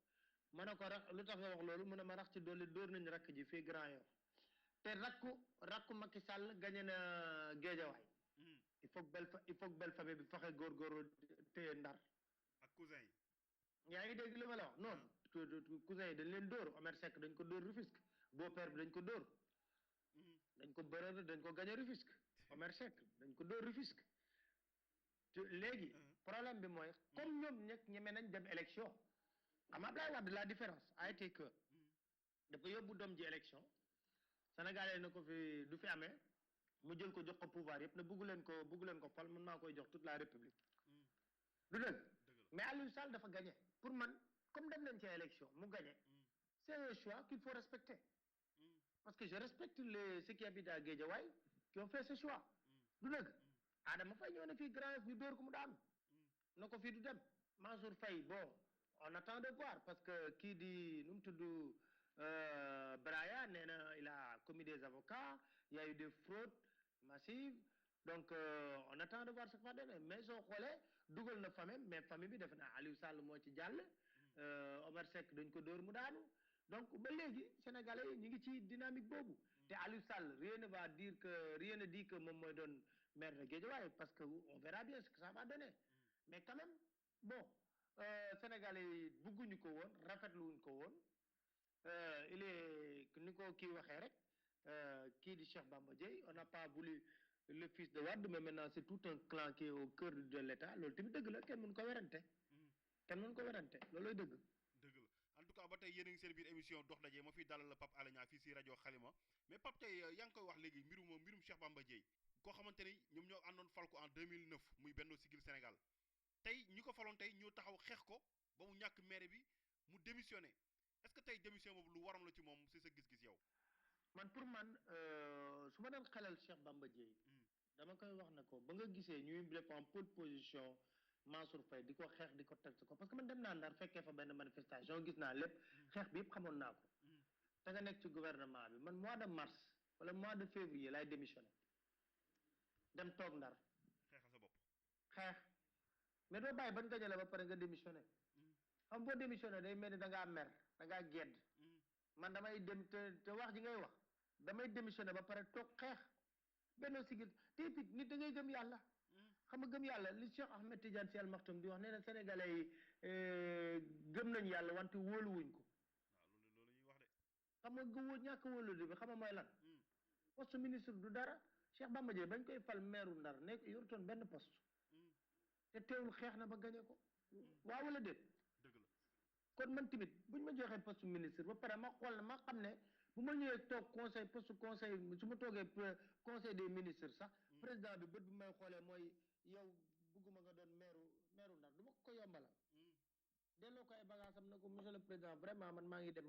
S3: ma ne ko lu tax nga wax loolu mu ne ma rax ci dolli dóor nañ rakk ji fii Grand Yoff te rakku Macky Sall gagné na Guédiawaye il faut que belle famille bi fexe góorgóorlu téye ndar
S4: ak cousin yi
S3: yaa ngi dégg li ma la wax non cousin yi dañ leen dóor Omer Seck dañ ko dóor Rufisque beau-père bi dañ ko dóor dañ ko bërëb dañ ko gagné Rufisque Omer Seck dañ ko dóor Rufisque léegi problème bi mooy comme ñoom ñëpp ñeme nañ dem élection xam nga Abdoulaye Wade la différence a été que dafa yóbbu doom ji élection Sénégalais na ko fi du fi amee mu jël ko jox ko pouvoir yëpp ne bugg leen ko fal mën maa koy jox toute la république du dëgg mais Aliou Sall dafa gagné pour man comme dem nañ ci élection mu gagné c'est un choix qu'il faut respecter parce que je respecte ceux qui habitent à Guédiawaye qui ont fait ce choix du dëgg Adama Faye ñëw na fii Grand Yoff ñu dóor ko mu daanu na ko fii du dem Mansour Faye bon on attend de voir parce que kii di nu mu tudd Braya nee na il a commis des avocats il y a eu des fraudes massives donc on attend de voir ce que va donner mais soo xoolee dugal na famille mais famille bi def na Aliou Sall moo ci jàll Omar Seck dañ ko dóor mu daanu donc ba léegi sénégalais yi ñu ngi ci dynamique boobu te Aliou Sall rien ne dit que moom mooy doon maire de Guédiawaye parce que on verra bien ce que ça va donner mais quand même bon sénégalais yi bugguñu ko woon rafetluwuñ ko woon il est ni ko kii waxee rek kii di Cheikh Bamba Dièye on n'a pas voulu le fils de Wade mais maintenant c'est tout un clan qui est au cœur de l'État loolu tamit dëgg la kenn mënu ko werante loolooy dëgg
S4: la en tout cas ba tey yéen a ngi seen biir émission dox daje ma fi dalal la Pape Alé Niang fii si rajo Xalima mais Pape tey yaa ngi koy wax léegi mbirum Cheikh Bamba Dièye koo xamante ni ñoom ñoo àndoon fal ko en 2009 muy Benno Siggil Sénégal tey ñi ko faloon tey ñoo taxaw xeex ko ba mu ñàkk maire bi mu démissionné est-ce que tey démission boobu lu waram la ci moom si sa gis-gis yow.
S3: man pour man su ma doon xelal Cheikh Bamba Dièye dama koy wax ne ko ba nga gisee ñuy def en pole position Mansour Faye di ko xeex di ko teg ko parce que man dem naa Ndar fekkee fa benn manifestation gis naa lépp xeex bi yëpp xamoon naa ko te nga nekk ci gouvernement bi man mois de mars wala mois de février laay démissionné dem toog Ndar
S4: xeexal sa bopp
S3: xeex mais doo bàyyi ban gañe la ba pare nga démissionné xam boo démissionné day mel ni da ngaa mer da ngaa gedd man damay dem te wax ji ngay wax damay démissionné ba pare toog xeex Benno Siggil te it nit da ngay gëm yàlla xam nga gëm yàlla li Cheikh Ahmed Tidiane Sy Al Maktoum di wax nee na sénégalais yi gëm nañ yàlla wante wóoluwuñ ko
S4: waaw loolu ñuy wax de
S3: xam nga ñàkk wóolu bi xam nga mooy lan poste ministre du dara Cheikh Bamba Dièye bañ koy fal maire Ndar nekk yorutoon benn poste te teewul xeex na ba gañe ko waaw wala déet
S4: dëgg la
S3: kon man tamit buñ ma joxee poste ministre ba pare ma xool ma xam ne bu ma ñëwee toog conseil su ma toogee conseil des ministres sax président bi bët bi may xoolee mooy yow bugguma nga doon maire Ndar du ma ko yombalal delloo ko ay bagage am na ko monsieur le président vraiment man maa ngi dem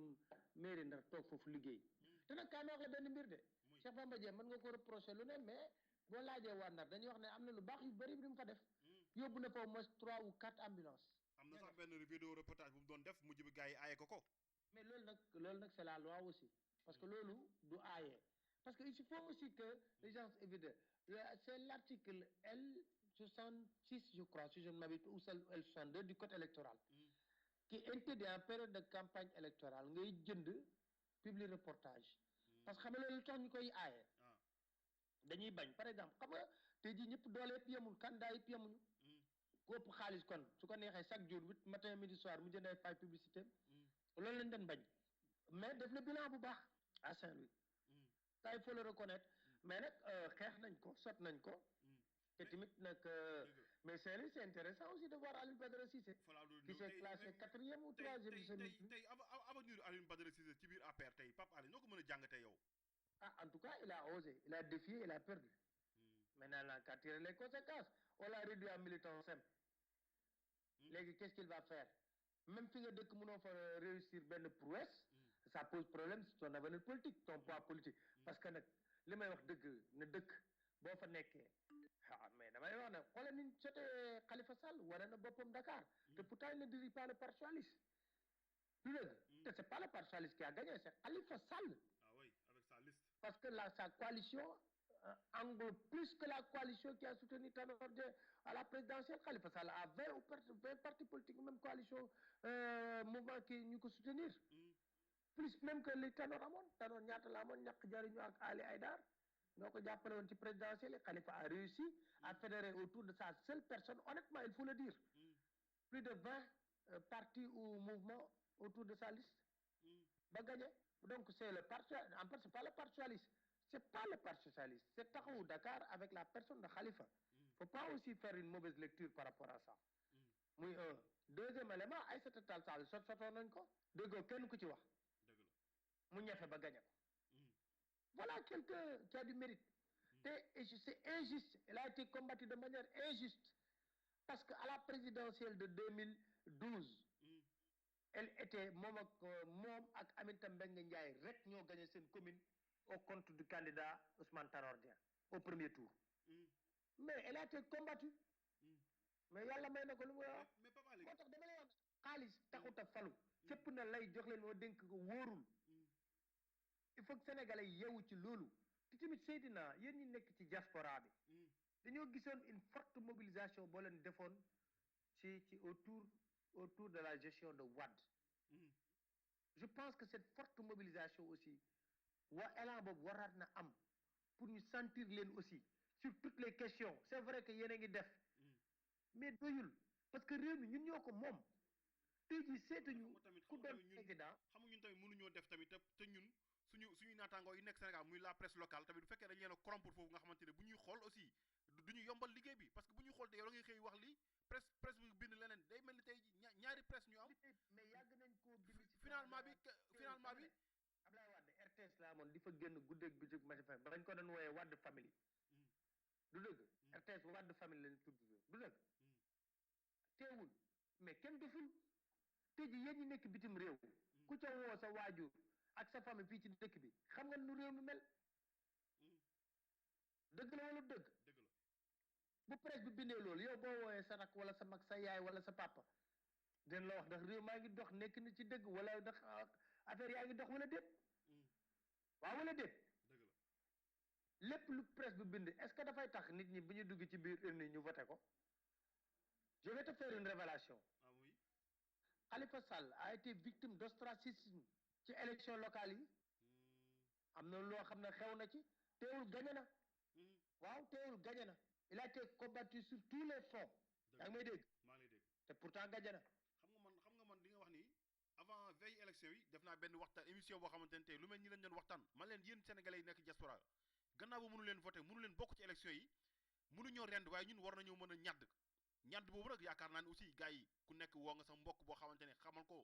S3: mairie Ndar toog foofu liggéey te nag kaa wax la benn mbir de Cheikh Bamba Dièye mën nga ko reprocher lu ne mais boo laajee waa Ndar dañuy wax ne am na lu baax yu bëri bi mu fa def yóbbu na fa au moins 3 ou 4 ambulances
S4: am na sax benn vidéo reportage bu mu doon def mujj bi gars yi aaye ko
S3: mais loolu nag c'est la loi aussi parce que loolu du aaye parce que il faut aussi que les gens évitent c'est l'article L66 je crois si je ne m'abuse ou L62 du code électoral qui interdit en période de campagne électorale ngay jënd public reportage parce que xam nga loolu tax ñu koy aaye dañuy bañ par exemple xam nga tey jii ñëpp doole yëpp yemul candidat yëpp yemuñu ku ëpp xaalis kon su ko neexee chaque jour 8 matin midi soir mu jënd ay fay publicité loolu lañ doon bañ mais def na bilan bu baax à Saint-Louis ça il faut le reconnaître mais nag xeex nañ ko sot nañ ko te tamit nag mais Saint-Louis c'est intéressant aussi de voir Alioune Badara Cissé qui s'est classé 4e ou 3e
S4: tey avenir Alioune Badara Cissé ci biir APR tey Pape Alé noo ko mën a jàngatee yow
S3: ah en tout cas il a osé il a défié il a perdu maintenant là qu'à tirer les conséquences on l'a réduit à militant simple léegi qu'est-ce qu'il va faire même fi nga dëkk mënoo fa réussir benn prouesse ça pose problème sur ton avenir politique ton poids politique parce que nag li may wax dëgg na dëkk boo fa nekkee mais damay wax ne xoolal ni jotee Khalifa Sall wane na boppam Dakar te pourtant il ne dirige pas le parti socialiste du dëgg te c'est pas le parti socialiste qui a gagné c'est Khalifa Sall
S4: ah oui avec sa liste
S3: parce que sa coalition englobe plus que la coalition qui a soutenu Tanor Dieng à la présidentielle. Khalifa Sall a 20 partis politiques même coalition mouvement qui ñu ko soutenir plus même que li Tanor amoon Tanor ñaata la amoon ñàkk jariñu ak Ali Haïdar ñoo ko jàppale woon ci présidentielle yi Khalifa a réussi à fédérer autour de sa seule personne honnêtement il faut le dire plus de 20 partis ou mouvements autour de sa liste ba gagné donc c'est le parti en fait c'est pas le parti socialiste c'est pas le parti socialiste c'est Taxawu Dakar avec la personne de Khalifa faut pas aussi faire une mauvaise lecture par rapport à ça muy un deuxième élément Aïssata Tall Sall sotoon nañ ko déggoo kenn ku ci wax mu ñefe ba gagné ko voilà quelqu'un qui a du mérite et c'est injuste il a été combattu de manière injuste parce que à la présidentielle de 2012 elle était moom ak Aminata Mbengue Ndiaye rek ñoo gagné seen commune au compte du candidat Ousmane Tanor Dieng au premier tour mais elle a été combattue mais yàlla may na ko lu mu wax moo tax dama lay wax xaalis taxut a falu fépp na lay jox leen moo dénk ko wóorul il faut que sénégalais yeewu ci loolu te tamit Seydina yéen ñi nekk ci diaspora bi dañoo gisoon une forte mobilisation boo leen defoon ci autour de la gestion de Wade je pense que cette forte mobilisation aussi waa élan boobu waraat na am pour ñu sentir leen aussi sur toutes les questions c'est vrai que yéen a ngi def mais doyul parce que réew mi ñun ñoo ko moom tey jii seetuñu ku doon président
S4: xam nga ñun tamit mënuñoo def tamit te ñun suñuy naataangoo yi nekk Sénégal muy la presse locale tamit bu fekkee dañ leen a corrompre foofu nga xamante ne bu ñuy xool aussi du ñu yombal liggéey bi parce que bu ñuy xool te yow da ngay xëy wax li presse bi bind leneen day mel ni tey ñaari presse ñu am
S3: mais yàgg nañ koo bind ci
S4: finalement bi
S3: Abdoulaye Wade RTS la amoon di fa génn guddeeg bëccëg ma fa bañ ko doon wooyee Wade family du dëgg RTS Wade family lañ tudd du dëgg teewul mais kenn deful tey ji yéen ñi nekk bitim réew ku ca woo sa waajur ak sa famille fii ci dëkk bi xam nga nu réew mi mel dëgg la wala dëgg bu presse bi bindee loolu yow boo wooyee sa rak wala sa mag sa yaay wala sa papa den la wax ndax réew maa ngi dox nekk na ci dëgg wala ndax affaire yaa ngi dox wala déet waaw wala déet lépp lu presse bi bind est-ce que dafay tax nit ñi bu ñu dugg ci biir urne ñu voté ko je vais te faire une révélation Khalifa Sall a été victime d'ostracisme ci élection locale yi am na loo xam ne xew na ci teewul gagné na waaw teewul gagné na il a été combattu sur tous les fronts yaa ngi may dégg
S4: maa ngi lay dégg
S3: te pourtant gagné na
S4: xam nga man li nga wax nii avant veille élection yi def naa benn waxtaan émission boo xamante ne tey lu mel ñi leen doon waxtaan man leen yéen sénégalais yi nekk diaspora gannaaw ba mënu leen voté mënu leen bokk ci élection yi mënuñoo rend waaye ñun war nañoo mën a ñadd boobu nag yaakaar naa ne aussi gars yi ku nekk woo nga sa mbokk boo xamante ne xamal ko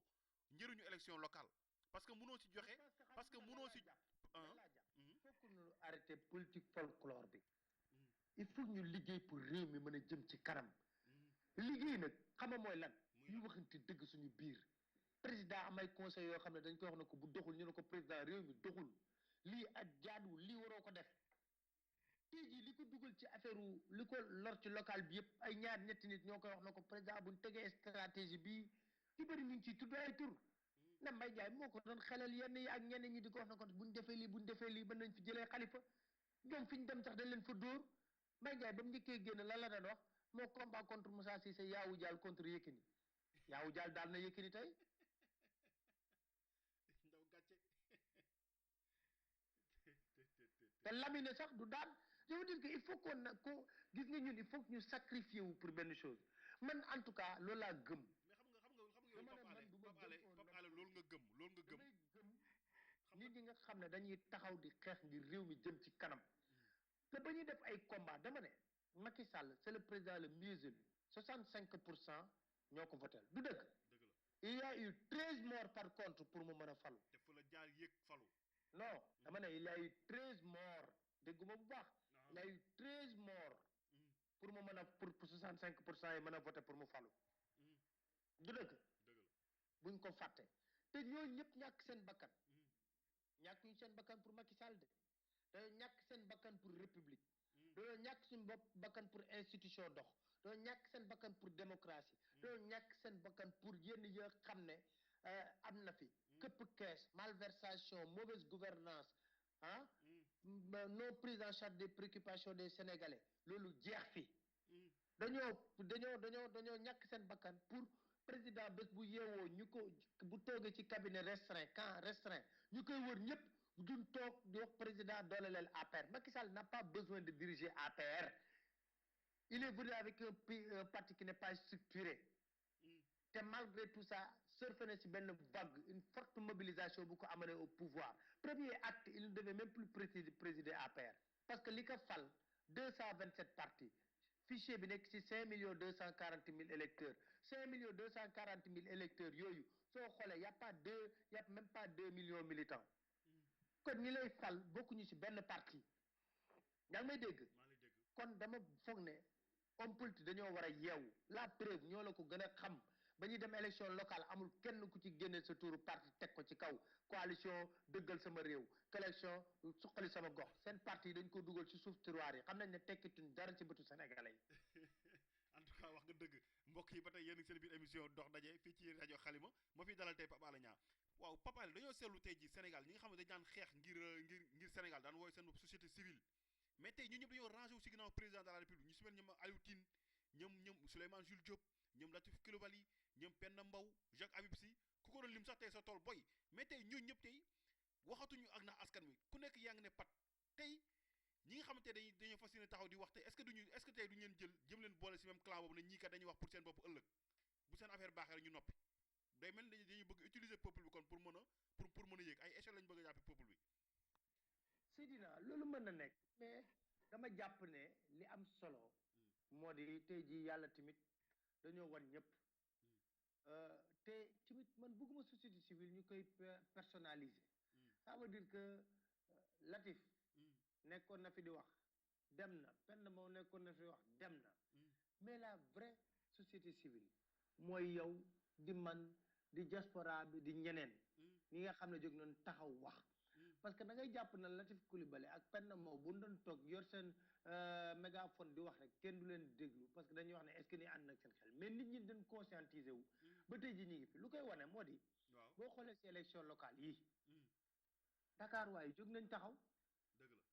S4: njëriñu élection locale parce que mënoo si joxe parce que mënoo si
S3: il faut que ñu arrêter politique folklore bi il faut ñu liggéey pour réew mi mën a jëm ci kanam liggéey nag xama mooy lan ñu waxante dëgg suñu biir président am ay conseil yoo xam ne dañ koy wax ne ko bu doxul ñu ne ko président réew mi doxul lii ak jaaduwul lii waroo ko def tey jii li ko dugal ci affaire li ko lor ci local bi yëpp ay ñaar ñetti nit ñoo koy wax na ko président buñ tegee stratégie bi ci bëri ñu ngi ciy tudd ay tur na Mbaye Ndiaye moo ko doon xelal yenn yi ak ñenn ñi di ko wax na ko buñ defee lii mën nañ fi jëlee Khalifa ñoom fi ñu dem sax dañ leen fa dóor Mbaye Ndiaye ba mu njëkkee génn lan la doon wax moo combat contre Moussa Cissé Yawou Dial contre Yékini Yawou Dial daal na Yékini tey
S4: ndaw gàcce
S3: te Lamine sax du daan ça veut dire que il faut qu'on gis nga ñun il faut que ñu sacrifier wu pour benn chose man en tout cas loolu laa gëm.
S4: mais Pape Alé loolu nga gëm
S3: damay gëm nit ñi nga xam ne dañuy taxaw di xeex ngir réew mi jëm ci kanam te ba ñuy def ay combat dama ne Macky Sall c'est le président le mieux élu 65% ñoo ko voté du dëgg. Il y a eu 13 morts par contre pour mu mën a falu.
S4: te fa la jaar yéeg falu.
S3: non dama ne il y a eu 13 morts dégguma bu baax. il y a eu 13 morts pour mu mën a pour 65% yi mën a voté pour mu falu. du dëgg. buñ ko fàtte te ñooñu ñëpp ñàkk seen bakkan. ñàkkuñ seen bakkan pour Macky Sall de dañoo ñàkk seen bakkan pour république. dañoo ñàkk suñu bopp bakkan pour institution dox. dañoo ñàkk seen bakkan pour démocratie. dañoo ñàkk seen bakkan pour yenn yoo xam ne am na fi. këpp kees malversation mauvaise gouvernance ah. non prise en charge des préoccupations des Sénégalais loolu jeex fi. dañoo ñàkk seen bakkan pour président bés bu yeewoo ñu ko bu toogee ci cabinet restreint camp restreint ñu koy wër ñëpp duñ toog di wax président dooleleel APR Macky Sall n'a pas besoin de diriger APR. Il est venu avec un parti qui n'est pas structuré. Et malgré tout ça, surfer sur une vague, une forte mobilisation pour amener au pouvoir. Premier acte, il ne devait même plus présider APR. Parce que l'ICAFAL, 227 partis, fichier c'est 5 240 000 électeurs. 5 240 000 électeurs, il n'y a même pas 2 millions de militants. Quand il est fal, beaucoup de ben parti. Vous avez dit kon dama foog ne homme politique dañoo war a yeewu la preuve ñoo la ko gën a xam ba ñuy dem élection locale amul kenn ku ci génne sa tuuru parti teg ko ci kaw coalition dëggal sama réew élection suqali sama gox seen parti yi dañ ko dugal ci suuf tiroir yi xam nañ ne tekkituñ dara ci bëtu sénégalais yi.
S4: en tout cas wax nga dëgg mbokk yi ba tey yéen seen biir émission dox daje fii ci rajo Xalima ma fi dalal tey Pape Alé Niang waaw Pape Alé dañoo seetlu tey ji Sénégal ñi nga xam ne dañ daan xeex ngir Sénégal daan wooy seen bopp société civile mais tey ñun ñëpp dañoo rangé wu si ginnaaw président de la république ñu si mel ñoom Aliou Tine ñoom Souleymane Jules Diop ñoom Latif Coulibaly ñoom Penda Mbow Jacques Habib Sy ku ko doon lim sax tey sa tool boy mais tey ñooñu ñëpp tey waxatuñu ak na askan wi ku nekk yaa ngi ne pat tey ñi nga xamante dañoo fas yéene taxaw di wax tey est-ce que tey duñu leen jëm leen boole si même clan boobu ne ñii kat dañuy wax pour seen bopp ëllëg bu seen affaire baaxee rek ñu noppi day mel ni dañuy bëgg utiliser peuple bi kon pour mën a yéeg ay échelle lañu bëgg a jàppe peuple bi.
S3: Seydina loolu mën na nekk mais dama jàpp ne li am solo moo di tey jii yàlla tamit dañoo wan ñëpp te tamit man bëgguma société civile ñu koy personnaliser ça veut dire que Latif nekkoon na fi di wax dem na Penda moo nekkoon na fi wax dem na mais la vraie société civile mooy yow di man di diaspora bi di ñeneen ñi nga xam ne jóg nañ taxaw wax parce que da ngay jàpp na Latif Coulibaly ak Penda Mbow bu doon toog yor seen mégaphone di wax rek kenn du leen déglu parce que dañuy wax ne est-ce que ni ànd nag seen xel mais nit ñi dañ conscientiser wu ba tey ji ñu ngi fi lu koy wane moo di boo xoolee si élection locale yi Dakar waaye jóg nañ taxaw
S4: dëgg la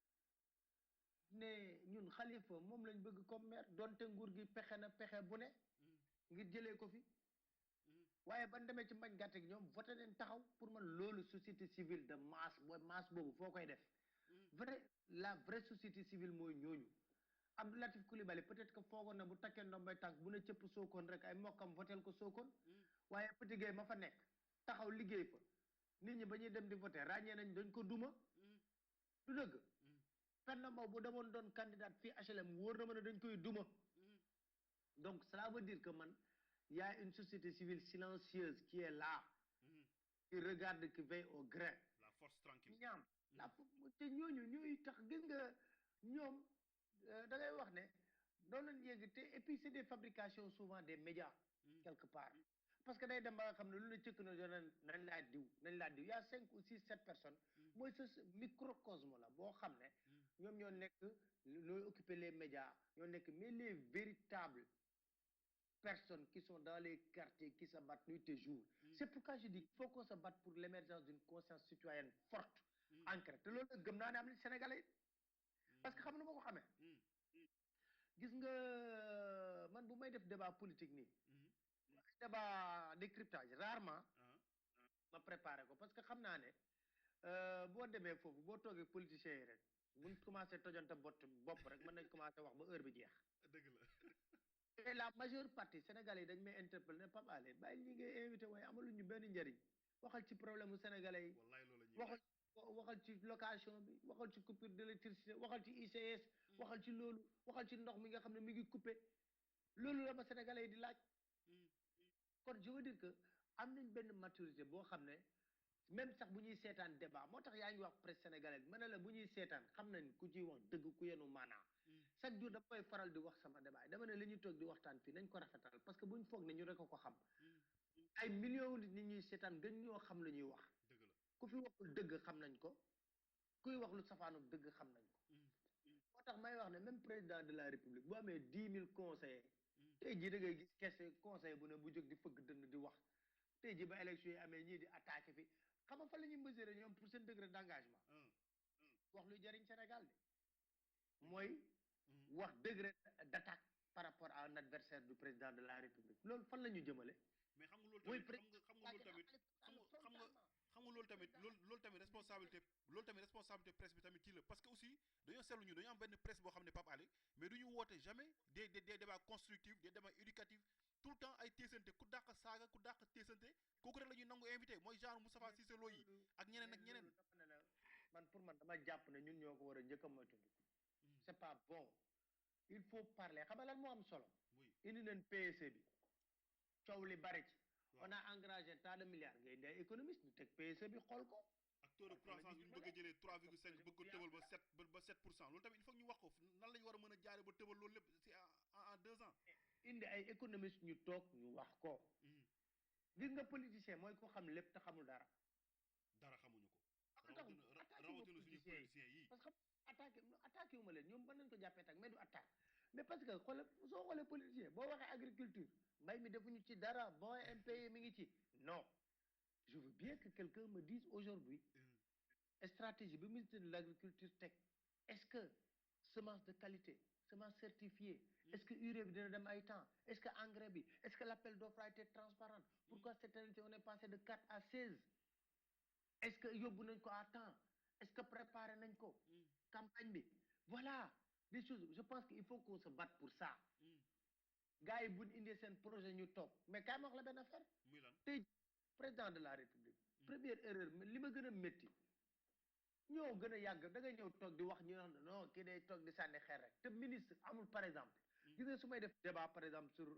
S3: ne ñun Khalifa moom lañ bëgg comme maire donte nguur gi pexe na pexe bu ne ngir jëlee ko fi waaye ban demee ci mbañ gàtte gi ñoom voté nañ taxaw pour man loolu société civile de masse boobu foo koy def la vraie société civile mooy ñooñu Abdou Latif Coulibaly peut-être que foogoon na bu takkee ndombay tànk bu ne cëpp Sokone rek ay mbokkam votel ko Sokone waaye Petit Gueye ma fa nekk taxaw liggéey fa nit ñi ba ñuy dem di voté ràññee nañ dañ ko duma du dëgg Penda Mbow bu demoon doon candidat fii HLM wóor na ma ne dañ koy duma donc cela veut dire que man il y a une société civile silencieuse qui est là qui regarde qui veille au grain
S4: la force tranquille
S3: ñaam te ñooñu ñooy tax gis nga ñoom da ngay wax ne doon leen yëg te et puis c'est des fabrications souvent des médias quelque part parce que day dem ba nga xam ne lu ne cëkk na doon nañ laa diw y a 5 ou 6 7 personnes mooy ce microcosme la boo xam ne ñoom ñoo nekk ñooy occuper les médias ñoo nekk mais les véritables personnes qui sont dans les quartiers qui se battent nuit et jour c'est pourquoi je dis qu'il faut qu'on se batte pour l'émergence d'une conscience citoyenne forte ancrée te loolu nag gëm naa ne am na Sénégalais parce que xam na ma ko xamee gis nga man bu may def débat politique nii débat décryptage rarement ma préparé ko parce que xam naa ne boo demee foofu boo toogee politiciens yi rek buñ commencé tojante bopp rek mën nañ commencé wax ba heure bi jeex.
S4: dëgg la.
S3: et la majeure partie sénégalais yi dañ may interpellé ne Pape Alé bàyyi ñi ngay invité waaye amaluñ ñu benn njëriñ waxal ci problème mu sénégalais yi.
S4: wallaay loolu la ñuy
S3: waxal ci location bi waxal ci coupure d'électricité waxal ci ICS. waxal ci loolu waxal ci ndox mi nga xam ne mi ngi coupé loolu la ma sénégalais yi di laaj. kon je veux dire que am nañ benn maturité boo xam ne même sax bu ñuy seetaan débat moo tax yaa ngi wax presse sénégalaise ma ne la bu ñuy seetaan xam nañ ku ciy wax dëgg ku yenu maanaa chaque jour dama koy faral di wax sama débat dama ne li ñuy toog di waxtaan fii nañ ko rafetal parce que buñ foog ne ñu rek ko xam ay millions nit ñuy seetaan gën ñoo xam la ñuy wax ku fi waxul dëgg xam nañ ko kuy wax lu safaanu dëgg xam nañ ko moo tax may wax ne même président de la république bu amee 10 000 conseillers tey jii da ngay gis kese conseil bu ne bu jóg di fëgg dënn di wax tey jii ba élection yi amee ñii di attaqué fi xam nga fa la ñuy mesurer ñoom pour seen degré d'engagement wax luy jëriñ Sénégal de mooy wax degré d'attaque par rapport à un adversaire du président de la république loolu fan la ñu jëmale
S4: mais xam nga loolu tamit xam nga loolu tamit responsabilité presse bi tamit ci la parce que aussi dañoo seetlu ñu dañoo am benn presse boo xam ne Pape Alé mais du ñu woote jamais des débats constructifs des débats éducatifs tout le temps ay téesante ku dàq saaga ku dàq téesante kooku rek la ñuy nangu invité mooy genre Moustapha Cissé Lo yi ak ñeneen ak ñeneen.
S3: man pour man dama jàpp ne ñun ñoo ko war a njëkk a moytandiku c'est pas bon il faut parler xam nga lan moo am solo. indi leen PSE bi coow li bari ci. on a engagé tant de milliards ngay indi ay économistes ñu teg PSE bi xool ko.
S4: ak taux de croissance bi ñu bëgg a jëlee 3,5 bëgg ko tëbal ba 7% loolu tamit il faut ñu wax ko nan la ñu war a mën a jaaree ba tëbal loolu lépp ci en 2 ans.
S3: indi ay économistes ñu toog ñu wax ko. gis nga politicien mooy ko xam lépp te xamul dara.
S4: dara xamuñu ko.
S3: rawatina suñu politiciens yi. parce que attaqué wu ma leen ñoom mën nañu ko jàppee tak mais du attaque mais parce que xoolal soo xoolee politicien boo waxee agriculture mbay mi defuñu ci dara boo MPE mi ngi ci non je veux bien que quelqu'un me dise aujourd'hui stratégie bi ministre de l'agriculture teg est-ce que semence de qualité semence certifiée est-ce que urée bi dina dem ay temps est-ce que engrais bi est-ce que l'appel d'offres a été transparent pourquoi cette année on est passé de 4 à 16 est-ce que yóbbu nañ ko à temps est-ce que préparé nañ ko campagne bi voilà des choses je pense qu'il faut qu'on se batte pour ça gars yi buñ indee seen projet ñu toog mais kaay ma wax la benn affaire tey président de la république première erreur li ma gën a métti ñoo gën a yàgg da ngay ñëw toog di wax ñu wax non kii day toog di sànni xeer rek te ministre amul par exemple gis nga su may def débat par exemple sur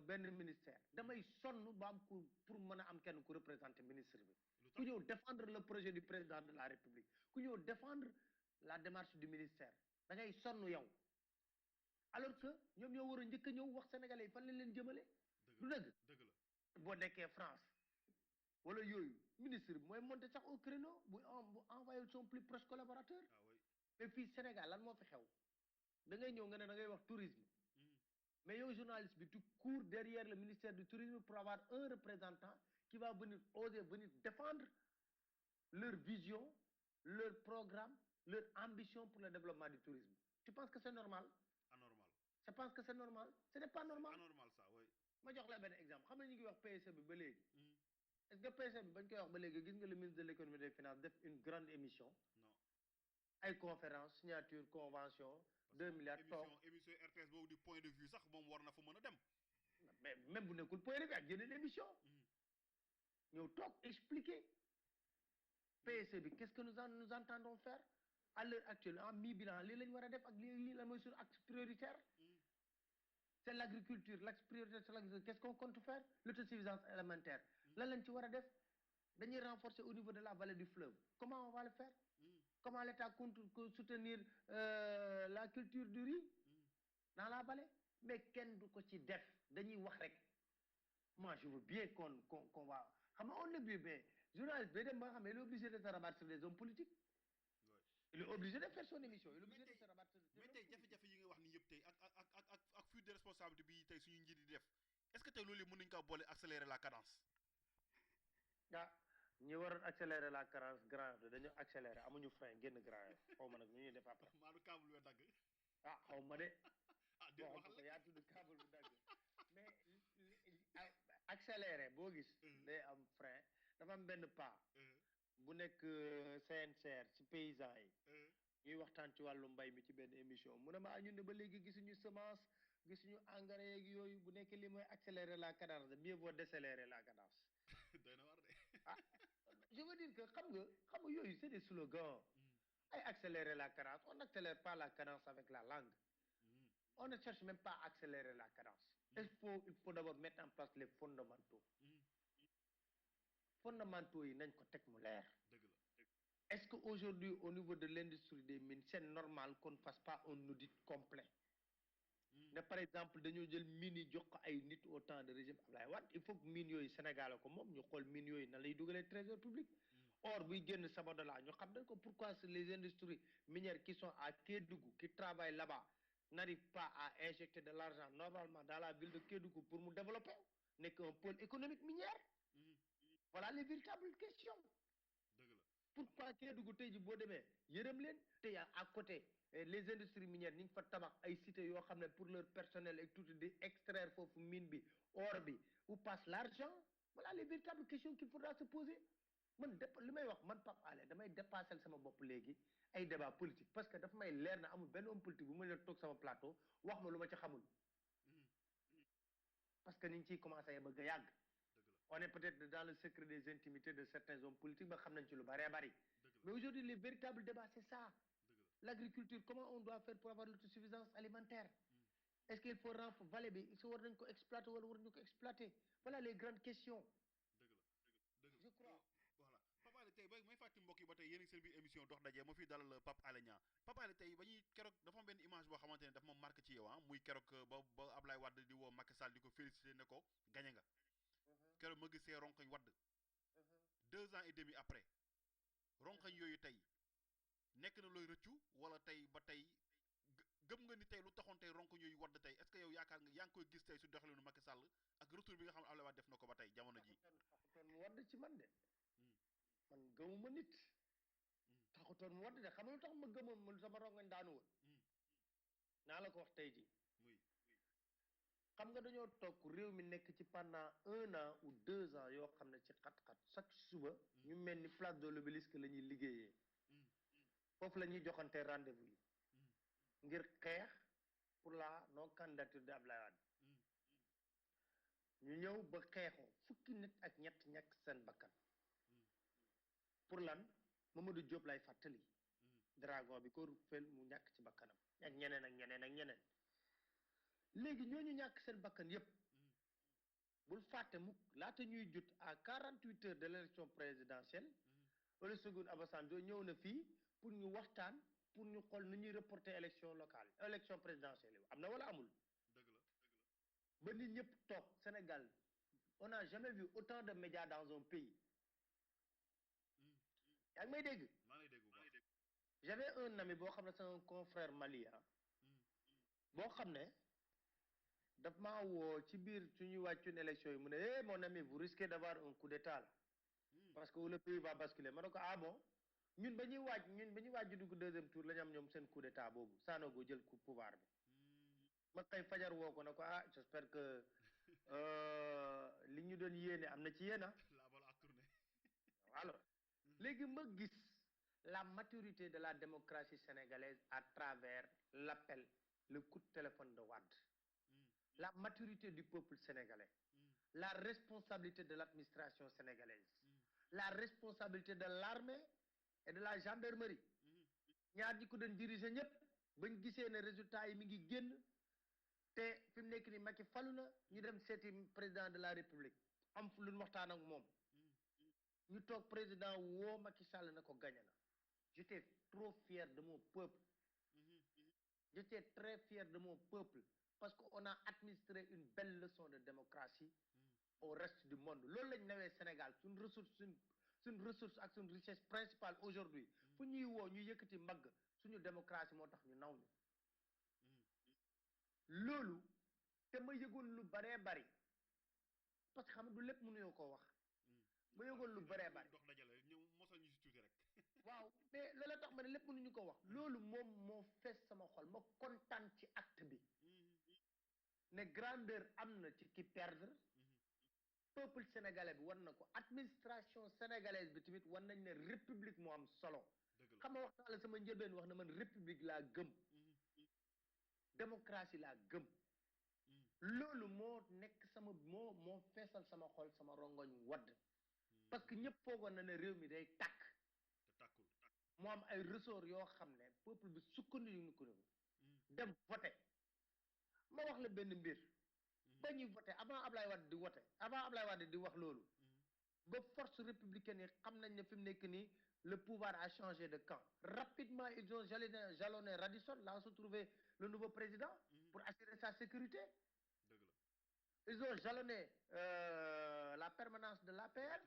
S3: benn ministère damay sonn ba am ku pour mën a am kenn ku représenter ministre bi ku ñëw défendre le projet du président de la république ku ñëw défendre la démarche du ministère da ngay sonn yow alors que ñoom ñoo war a njëkk a ñëw wax sénégalais yi fan lañ leen jëmale du dëgg boo nekkee France wala yooyu ministre bi mooy monter sax au créneau bu envoyé son plus proche collaborateur mais fii Sénégal lan moo fi xew da ngay ñëw nga ne da ngay wax tourisme mais yow journaliste bi tu cours derrière le ministère du tourisme pour avoir un représentant qui va venir oser venir défendre leur vision leur programme leur ambition pour le développement du tourisme tu penses que c'est normal
S4: anormal
S3: je pense que c'est normal ce n'est pas normal
S4: anormal ça oui
S3: ma jox la benn exemple xam nga ñu ngi wax PSE bi ba léegi est-ce que PSE bi bañ koy wax ba léegi gis nga le ministre de l'économie et des finances def une grande émission
S4: non
S3: ay conférence signature convention 2 milliards toog
S4: émission RTS boobu du point de vue sax moom war na fa mën a dem
S3: mais même bu nekkul point de vue ak yeneen émission ñëw toog expliquer PSE bi qu'est-ce que nous entendons faire à l'heure actuelle en mi-bilan lii lañ war a def ak lii la mooy suñu axe prioritaire c'est l'agriculture l'axe prioritaire c'est l'agriculture qu'est-ce qu'on compte faire l'autosuffisance alimentaire lan lañ ci war a def dañuy renforcer au niveau de la vallée du fleuve comment on va le faire comment l'État compte soutenir la culture du riz dans la vallée mais kenn du ko ci def dañuy wax rek moi je veux bien qu'on va xam nga on est bien mais journaliste day dem ba nga xam ne il est obligé de se rabattre sur les hommes politiques il est obligé de faire son émission il est obligé de se rabattre sur
S4: mais tey jafe-jafe yi nga wax ni yëpp tey ak fuite de responsabilité bi tey suñu njiit di def est-ce que tey loolu yëpp mën nañu ko boole accélérer la cadence
S3: ah ñi waroon accélérer la cadence grand dañu accélérer amuñu frein génn grand xaw ma nag ñu ñuy def après
S4: maanaam câble bu dagg
S3: ah xaw ma de
S4: ah dégg wax
S3: ko yaa tudd câble bu dagg mais accélérer boo gis day am frein dafa am benn pas bu nekk CNCR ci paysans yi ñuy waxtaan ci wàllu mbay mi ci benn émission mu ne ma ñun ne ba léegi gisuñu semence gisuñu engrais yeeg yooyu bu nekk li mooy accélérer la cadence de mieux vaut décélérer la cadence.
S4: doy na war de.
S3: ah je veux dire que xam nga yooyu c'est des slogans. ay accélérer la cadence on n'accélère pas la cadence avec la langue. On ne cherche même pas à accélérer la cadence. Il faut d'abord mettre en place les fondamentaux. Fondamentaux yi nañ ko teg mu leer. Est-ce qu'aujourd'hui au niveau de l'industrie des mines c'est normal qu'on ne fasse pas un audit complet? Ne par exemple dañoo jël mines yi jox ko ay nit au temps de régime Abdoulaye Wade il faut que mines yooyu Sénégal ko moom ñu xool mines yooyu nan lay dugalee trésor public. Or buy génn Sabodala ñu xam nañ ko pourquoi les industries minières qui sont à Kédougou qui travaillent là-bas n'arrivent pas à injecter de l'argent normalement dans la ville de Kédougou pour mu développer n'est qu'un pôle économique minière. Voilà les véritables questions. Pourquoi Kédougou tey ji boo demee yërëm leen te à côté les industries minières ñu ngi fa tabax ay cités yoo xam ne pour leur personnel et tout di extraire foofu mine bi or bi où passe l'argent. Voilà les véritables questions qu'il faudra se poser. Man li may wax man Pape Alé damay dépasser sama bopp léegi ay débat politique parce que dafa may leer na amul benn homme politique bu ma leen toog sama plateau wax ma lu ma ci xamul parce que ni ñu ciy commencé bëgg a yàgg. On est peut-être dans le secret des intimités de certains hommes politiques ba xam nañ ci lu bari bari mais aujourd'hui les véritables débats c'est ça. L'agriculture comment on doit faire pour avoir l'autosuffisance alimentaire. Est-ce qu'il faut renforcer vallée bi est-ce que war nañ ko exploiter wala war nañu ko exploiter. Voilà les grandes questions. Je crois.
S4: Voilà Pape Alé tey ba may fàttali mbokk yi ba tey yéen a ngi seen biir émission dox daje ma fi dalal Pape Alé Niang Pape Alé tey ba ñuy keroog dafa am benn image boo xamante ne dafa ma marqué ci yow muy keroog ba Ablaye Wade di woo Macky Sall di ko félicité ne ko gañe nga keroog ma gisee ronkoñ wadd 2 ans et demi après ronkoñ yooyu tey nekk na looy rëccu wala tey ba tey gëm nga ni tey lu taxoon tey ronkoñ yooyu wadd tey est-ce que yow yaakaar nga yaa ngi koy gis tey su doxalinu Macky Sall ak retour bi nga xam ne Ablaye Wade def na ko ba tey jamono ji
S3: taxutoon mu wadd ci man de man gëmuma nit taxutoon mu wadd de xam nga lu tax ma gëmoon man sama rongoñ daanu woon naa la ko wax tey ji xam nga dañoo toog réew mi nekk ci pendant 1 an ou 2 ans yoo xam ne ci xat-xat chaque suba ñu mel ni place de l'Obélisque la ñuy liggéeyee foofu la ñuy joxante rendez-vous yi ngir xeex pour la non candidature de Abdoulaye Wade ñu ñëw ba xeexoo fukki nit ak ñett ñàkk seen bakkan pour lan Mamadou Diop lay fàttali dragon bi ko fel mu ñàkk ci bakkanam ak ñeneen ak ñeneen ak ñeneen léegi ñooñu ñàkk seen bakkan yépp bul fàtte mukk laata ñuy jut à 48 heures de l'élection présidentielle Olusegun Obasanjo ñëw na fii pour ñu waxtaan pour ñu xool nu ñuy reporter élection locale élection présidentielle yi am na wala amul ba nit ñëpp toog Sénégal on n'a jamais vu autant de médias dans un pays yaa ngi may dégg j'avais un ami boo xam ne c'est un confrère malien boo xam ne daf maa woo ci biir suñuy wàccun élection yi mu ne eh mon ami vous risquez d'avoir un coup d'état là parce que le pays va basculer ma ne ko ah bon ñun ba ñuy waaj dugg deuxième tour la ñu am ñoom seen coup d'état boobu Sanogo jël pouvoir bi ma xëy fajar woo ko ne ko ah j'espère que li ñu doon yéene am na ci yéena alors léegi ma gis la maturité de la démocratie sénégalaise à travers l'appel le coup de téléphone de Wade la maturité du peuple sénégalais la responsabilité de l'administration sénégalaise la responsabilité de l'armée et de la gendarmerie ñaar ñi ko doon diriger ñëpp bañ gisee ne résultat yi mi ngi génn te fi mu nekk ni Macky falu na ñu dem seeti président de la république am fu lu ñu waxtaan ak moom ñu toog président woo Macky Sall na ko gagné na j'étais trop fier de mon peuple j'étais très fier de mon peuple parce que on a administré une belle leçon de démocratie au reste du monde loolu lañ nawee Sénégal suñ ressource ak suñ richesse principale aujourd'hui fu ñuy woo ñu yëkkati mbagg suñu démocratie moo tax ñu naw ñu loolu te ma yëgoon lu baree bari parce que xam nga du lépp mënuñoo koo wax ma yëgoon lu baree bari
S4: dox dajale ñëw mosal ñu si tuuti rek
S3: waaw mais loolu tax ma ne lépp mënuñu ko wax loolu moom moo fees sama xol ma kontaan ci acte bi ne grandeur am na ci ki perdre peuple sénégalais bi war na ko administration sénégalaise bi tamit war nañ ne république moo am solo
S4: dëgg la.
S3: xam nga wax naa la sama njëlbeen wax na man république laa gëm démocratie laa gëm loolu moo nekk sama moo feesal sama xol sama rongoñ wadd parce que ñëpp foogoon na ne réew mi day tàkk
S4: te tàkkul.
S3: moo am ay ressorts yoo xam ne peuple bi sukkandiku ko dem voté ma wax la benn mbir ba ñuy voté avant Ablaye Wade di voté avant Ablaye Wade di wax loolu ba force républicaine yi xam nañ ne fi mu nekk nii le pouvoir a changé de camp rapidement ils ont jalonné Radisson là où se trouvait le nouveau président pour assurer sa sécurité
S4: dëgg la.
S3: ils ont jalonné la permanence de l'APR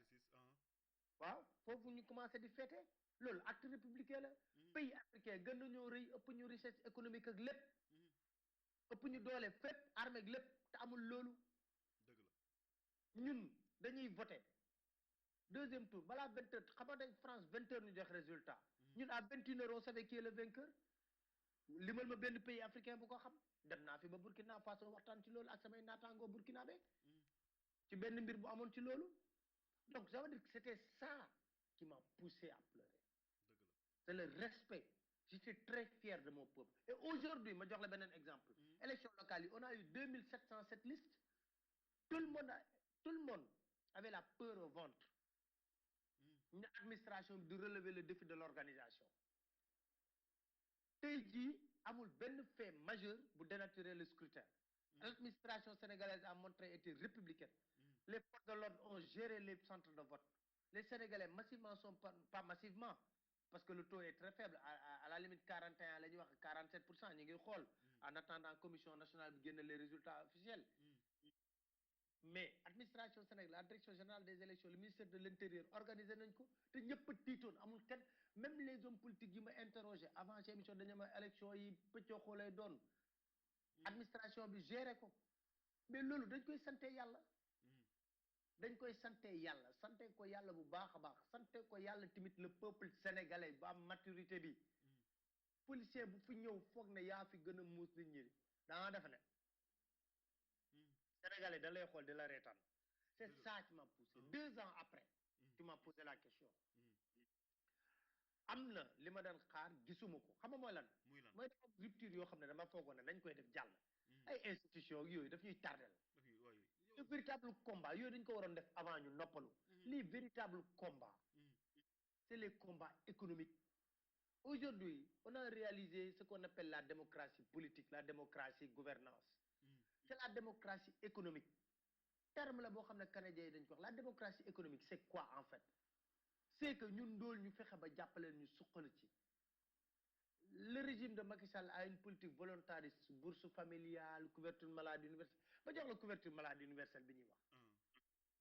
S3: waaw foofu ñu commencé di fêter loolu acte républicain la pays africain gën nañoo rëy ëpp ñu richesse économique ak lépp ëpp ñu doole fépp armée ak lépp te amul loolu
S4: dëgg la.
S3: ñun dañuy voter deuxième tour balaa 20 heures xam nga dañ France 20 heures ñu jox résultat ñun à 21 heures on savait qui est le vainqueur limal ma benn pays africain bu ko xam dem naa fi ba Burkina Faso waxtaan ci loolu ak samay naataangoo burkinabé ci benn mbir bu amoon ci loolu donc ça veut dire que c'était ça qui m'a poussé à pleurer c'est le respect je suis très fier de mon peuple et aujourd'hui ma jox la beneen exemple élection locale yi on a eu 2707 listes tout le monde avait la peur au ventre une administration de relever le défi de l'organisation tey jii amul benn fait majeur bu dénaturer le scrutin l'administration sénégalaise a montré être républicaine les forces de l'ordre ont géré les centres de vote les Sénégalais massivement sont pas massivement parce que le taux est très faible à la limite 41 la ñuy wax 47% ñu ngi xool en attendant commission nationale bi génne les résultats officiels mais administration Sénégal la direction générale des élections le ministère de l'intérieur organisé nañ ko te ñëpp a tiitoon amul kenn même les hommes politiques yi ma interrogé avant ci émission dañu ma élection yi pëccoo xoolee doon administration bi géré ko mais loolu dañ koy sante yàlla dañ koy sante yàlla sante ko yàlla bu baax a baax sante ko yàlla tamit le peuple sénégalais ba am maturité bi policier bu fi ñëw foog ne yaa fi gën a muus nit ñi danga defe ne Sénégalais da lay xool di la reetaan c'est ça qui m'a poussé 2 ans après tu m'as posé la question am na li ma daan xaar gisuma ko xam nga mooy lan mooy dafa rupture yoo xam ne dama foogoon ne dañ koy def jàll ay institution yooyu daf ñuy tardel le véritable combat yooyu dañ ko waroon def avant ñu noppalu les véritables combats c'est les combats économiques aujourd'hui on a réalisé ce qu'on appelle la démocratie politique la démocratie gouvernance c'est la démocratie économique terme la boo xam ne canadiens yi dañ ko wax la démocratie économique c'est quoi en fait c'est que ñun dool ñu fexe ba jàppaleen ñu suqali ci le régime de Macky Sall a une politique volontariste bourse familiale couverture maladie universelle ba jox la couverture maladie universelle bi ñuy wax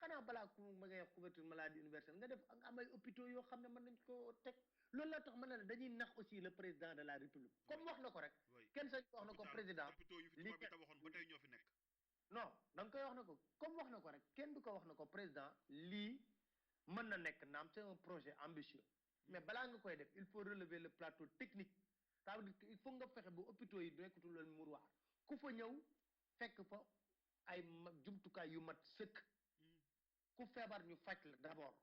S3: xanaa balaa ku ma ngay wax couverture maladie universelle nga def am ay hôpitaux yoo xam ne mën nañ ko teg loolu la tax mën na ne dañuy nax aussi le président de la république comme wax na ko rek kenn sañ ko wax na ko président li non da nga koy wax na ko comme wax na ko rek kenn du ko wax na ko président lii mën na nekk naam c'est un projet ambitieux mais balaa nga koy def il faut relever le plateau technique ça veut dire que il faut nga fexe ba hôpitaux yi nekkatul leen mouroir ku fa ñëw fekk fa ay jumtukaay yu mat sëkk ku feebar ñu faj la d'abord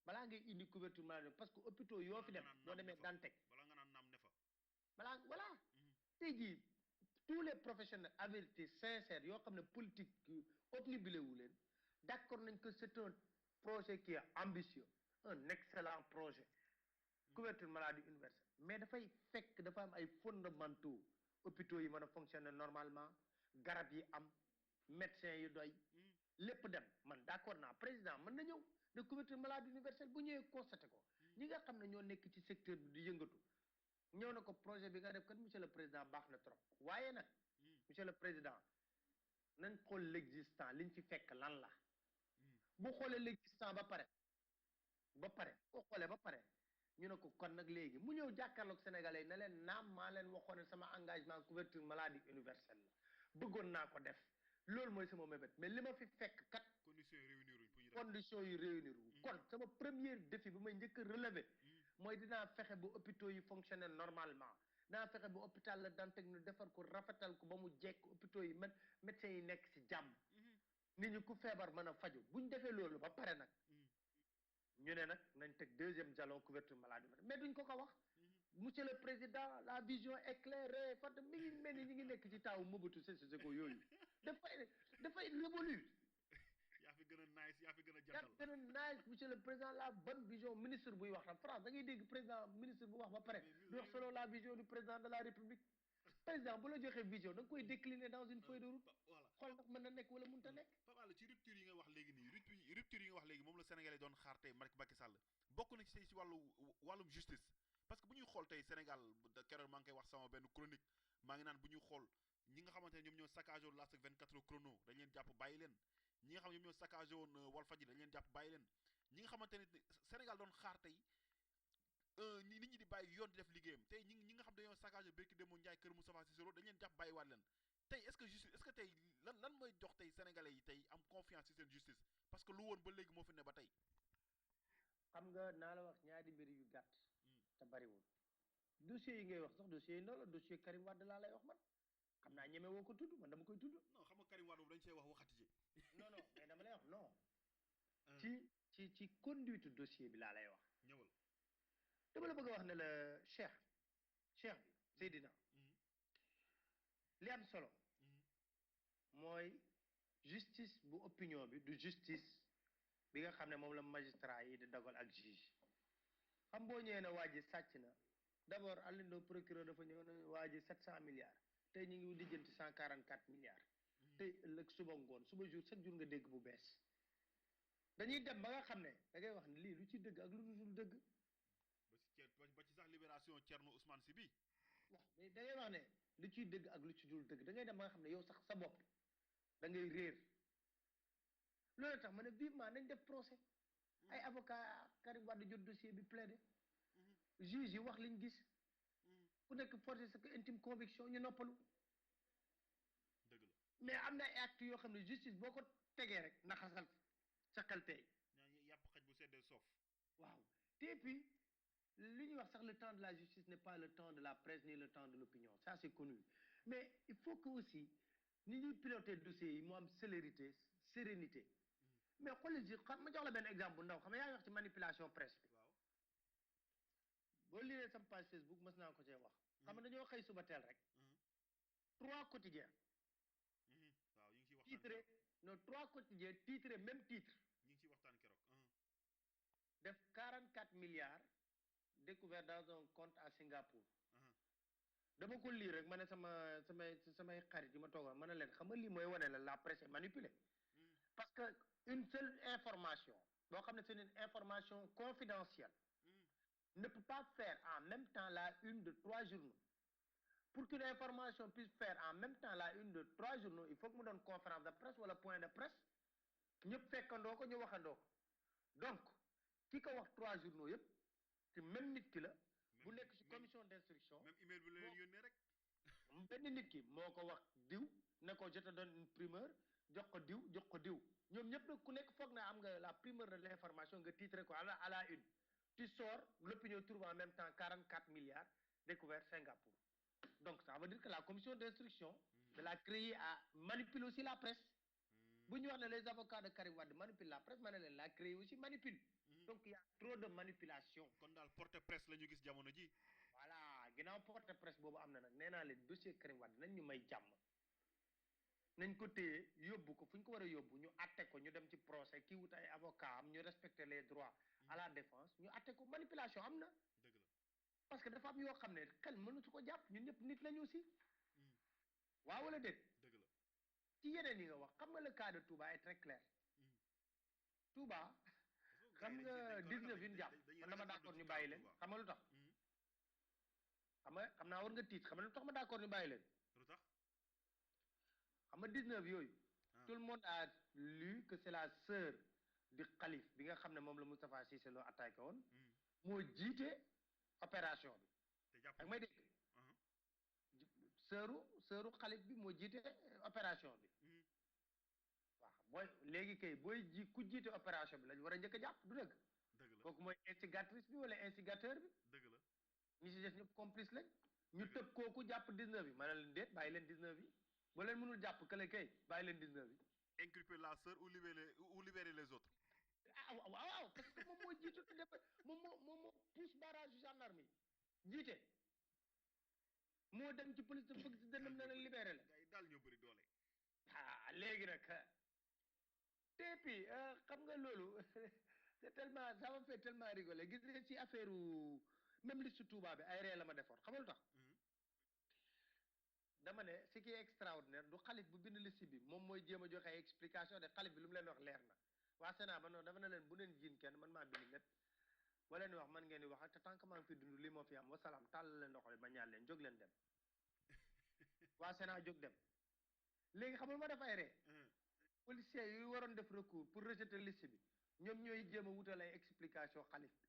S3: balaa ngay indi couverture maladie parce que hôpitaux yoo fi dem boo demee Dantec balaa voilà tey jii tous les professionnels avertis sincères yoo xam ne politique obnubilé wu leen d'accord nañ que c'est un projet qui est ambitieux un excellent projet couverture maladie universelle mais dafay fekk dafa am ay fondamentaux hôpitaux yi mën a fonctionner normalement garab yi am médecins yi doy lépp dem man d'accord naa président mën na ñëw de couverture maladie universelle bu ñëwee constaté ko ñi nga xam ne ñoo nekk ci secteur bi di yëngatu ñëw na ko projet bi nga def kat monsieur le président baax na trop waaye nag monsieur le président nañ xool l'existant liñ fi fekk lan la bu xoolee l'existant ba pare boo xoolee ba pare ñu ne ko kon nag léegi mu ñëw jàkkaarloog sénégalais yi ne leen naam maa leen waxoon ne sama engagement couverture maladie universelle la bëggoon naa ko def loolu mooy sama mébét mais li ma fi fekk kat conditions yi réunir wu kon sama premier défi bi may njëkk a relever mooy dinaa fexe ba hôpitaux yi fonctionner normalement dinaa fexe ba hôpital la Dantec ñu defar ko rafetal ko ba mu jekk hôpitaux yi médecins yi nekk ci jàmm nit ñi ku feebar mën a faju bu ñu defee loolu ba pare nag ñu ne nag nañ teg deuxième jalon couverture maladie mais duñ ko wax monsieur le président la vision est claire fat mi ngi mel ni ñi ngi nekk ci taawu Mobutu Sese Seko yooyu dafay révolu
S4: yaa fi gën a nice yaa fi gën a
S3: yaa
S4: jantal
S3: gën a nice monsieur le président la bonne vision ministre buy wax tam France da ngay dégg président ministre bu wax ba pare di wax selon la vision du président de la république président bu la joxee vision da nga koy décliner dans une feuille de route
S4: voilà
S3: xool ndax mën na nekk wala mënut a nekk
S4: Pape Alé ci rupture yi nga wax léegi nii rupture yi nga wax léegi moom la Sénégalais doon xaar tey Macky Sall bokk na ci wàllum justice parce que bu ñuy xool tey Sénégal keroog maa ngi koy wax sama benn chronique maa ngi naan bu ñuy xool ñi nga xamante ne ñoom ñoo saccagé woon L'As 24 heures chrono dañ leen jàpp bàyyi leen ñi nga xam ne ñoom ñoo saccagé woon Walfadjri dañ leen jàpp bàyyi leen ñi nga xamante ne Sénégal doon xaar tey nit ñi di bàyyi yoon di def liggéeyam tey ñi nga xam dañoo saccagé Berki Demba Ndiaye kër Moustapha Cissé Lo dañ leen jàpp bàyyi waat leen tey est-ce que justice est-ce que tey lan mooy jox tey sénégalais yi tey am confiance ci seen justice parce que lu woon ba léegi moo fi ne ba tey
S3: xam nga naa la wax ñaari mbir yu gàtt te bariwul dossier yi ngay wax sax dossier yi ndaw la dossier Karim Wade laa lay wax man xam naa ñeme woo ko tudd man dama koy tudd
S4: non xam nga Karim Wade boobu dañ see wax waxati ci
S3: non mais dama lay wax non ci conduite dossier bi laa lay wax
S4: ñëwal
S3: dama la bëgg a wax ne la cheikh bi Seydina li am solo mooy justice bu opinion bi du justice bi nga xam ne moom la magistrat yi di dogal ak juge xam boo ñëwee ne waa ji sàcc na d'abord Alioune Ndao procureur dafa ñëw ne waa ji 700 milliards tey ñu ngi lijjanti 144 milliards tey ëllëg suba ngoon suba jour chaque jour nga dégg bu bees dañuy dem ba nga xam ne da ngay wax ne lii lu ci dëgg ak lu dul dëgg
S4: ba ci sax libération Thierno Ousmane Sy bi
S3: waaw mais da ngay wax ne lu ciy dëgg ak lu ci dul dëgg da ngay dem ba nga xam ne yow sax sa bopp da ngay réer loolu tax ma ne vivement nañ def procès ay avocat Karim Wade jot dossier bi plaidé juge yi wax liñ gis ku nekk porter sa intime conviction ñu noppalu
S4: dëgg la
S3: mais am na ay actes yoo xam ne justice boo ko tegee rek naxasal sa xel tey
S4: yàpp xaj bu seddee soof
S3: waaw te puis li ñuy wax sax le temps de la justice n'est pas le temps de la presse ni le temps de l'opinion ça c'est connu mais il faut que aussi ni ñuy piloter dossier yi mu am célérité sérénité mais xoolal ji xam ma jox la benn exemple bu ndaw xam nga yaa ngi wax ci manipulation presse bi
S4: waaw
S3: boo liree sama page Facebook mës naa ko cee wax xam nga dañoo xëy suba teel rek 3 quotidiens
S4: waaw ñu ngi ciy waxtaan
S3: titré non 3 quotidiens titré même titre
S4: ñu ngi ciy waxtaan keroog
S3: def 44 milliards découvert dans un compte à Singapour dama ko lire rek ma ne samay xarit yi ma toogoon ma ne leen xam nga lii mooy wane la presse est manipulée parce que une seule information boo xam ne c'est une information confidentielle ne peut pas faire en même temps la une de 3 journaux pour qu'une information puisse faire en même temps la une de 3 journaux il faut que mu doon conférence de presse wala point de presse ñëpp fekkandoo ko ñu waxandoo ko donc ki ko wax 3 journaux yëpp te même nit ki la bu nekk ci commission d'instruction
S4: même email bi la leen yónnee rek
S3: benn nit ki moo ko wax diw ne ko je te donne une primeur jox ko diw ñoom ñëpp nag ku nekk foog na am nga la primeur de l'information nga titré ko à la une tu sors l'opinion trouve en même temps 44 milliards découvert Singapour donc ça veut dire que la commission d'instruction de la CREI a manipulé aussi la presse bu ñu wax ne les avocats de Karim Wade manipulent la presse ma ne leen la CREI aussi manipule donc il y a trop de manipulation
S4: kon daal porte presse la ñu gis jamono ji
S3: voilà ginnaaw porte presse boobu am na nag nee naa leen dossier Karim Wade nañ ñu may jàmm nañ ko téye yóbbu ko fu ñu ko war a yóbbu ñu atte ko ñu dem ci procès kii wut ay avocat am ñu respecter les droits à la défense ñu atte ko manipulation am na
S4: dëgg la
S3: parce que dafa am yoo xam ne xel mënu su ko jàpp ñun ñëpp nit lañu aussi waaw wala déet
S4: dëgg la
S3: ci yeneen yi nga wax xam nga le cas de Touba est très clair Touba xam nga 19 yi ñu jàpp man dama d'accord ñu bàyyi leen xam nga lu tax xam naa war nga tiit xam nga lu tax ma d'accord ñu bàyyi leen
S4: lu tax
S3: xam nga 19 yooyu tout le monde a lu que c'est la sœur du xalif bi nga xam ne moom la Moustapha Cissé Lo attaqué woon moo jiite opération bi ak may dégg sœuru xalif bi moo jiite opération bi waaw booy léegi kay booy ku jiite opération bi lañ war a njëkk a jàpp du dëgg kooku mooy instigatrice bi wala instigateur bi
S4: dëgg la
S3: ñi si des ñëpp complice lañ ñu tëb kooku jàpp 19 yi ma ne leen déet bàyyi leen 19 yi ba leen mënul jàpp kële kay bàyyi leen 19 yi
S4: inculper la sœur ou libérer les autres
S3: waaw parce que moom moo jiitu def moom moo pousse barrage gendarme yi jiite moo dem ci police de fëgg si dënnam na leen libéré la
S4: gars yi daal ñoo bëri doole.
S3: ah léegi nag te puis xam nga loolu c'est tellement ça m'a fait tellement rigoler gis nga ci affaire même liste Touba bi ay ree la ma defoon xam nga lu tax dama ne ce qui est extraordinaire du xalif bu bind liste bi moom mooy jéem a joxe ay explication de xalif bi lu mu leen wax leer na waa Sénat ba noonu dafa ne leen bu leen jiin kenn man maa bind lépp ba leen wax man ngeen di wax te tant que maa ngi fi dund lii moo fi am wasalaam tàll leen loxo ma ñaan leen jóg leen dem waa Sénat jóg dem léegi xamul ma def ay ree policiers yu waroon def recours pour rejeter liste bi ñoom ñooy jéem a wutal ay explication xalif bi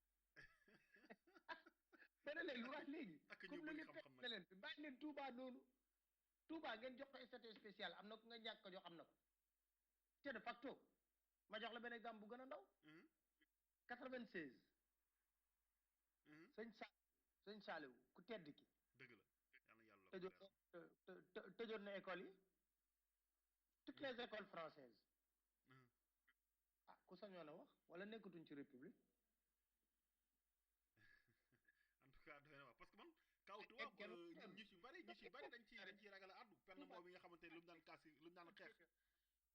S3: benn léegi lu wax léegi comme lu leen fekk leen fi bàyyi leen Touba noonu Touba ngeen jox ko statut spécial am na ko nga ñàkk ko jox am na ko te de facto ma jox la benn exemple bu gën a ndaw 96 sëñ Saliou ku tedd ki
S4: dëgg la yàlla
S3: tëjoon na école yi toutes les écoles françaises ah ku sañoon a wax wala nekkatuñ ci république
S4: en tout cas doy na wax parce que man kaw tubaab ñu ci bari dañ ciy ragal a addu penn boobu bi nga xamante ne lu mu daan kaasi lu mu daan xeex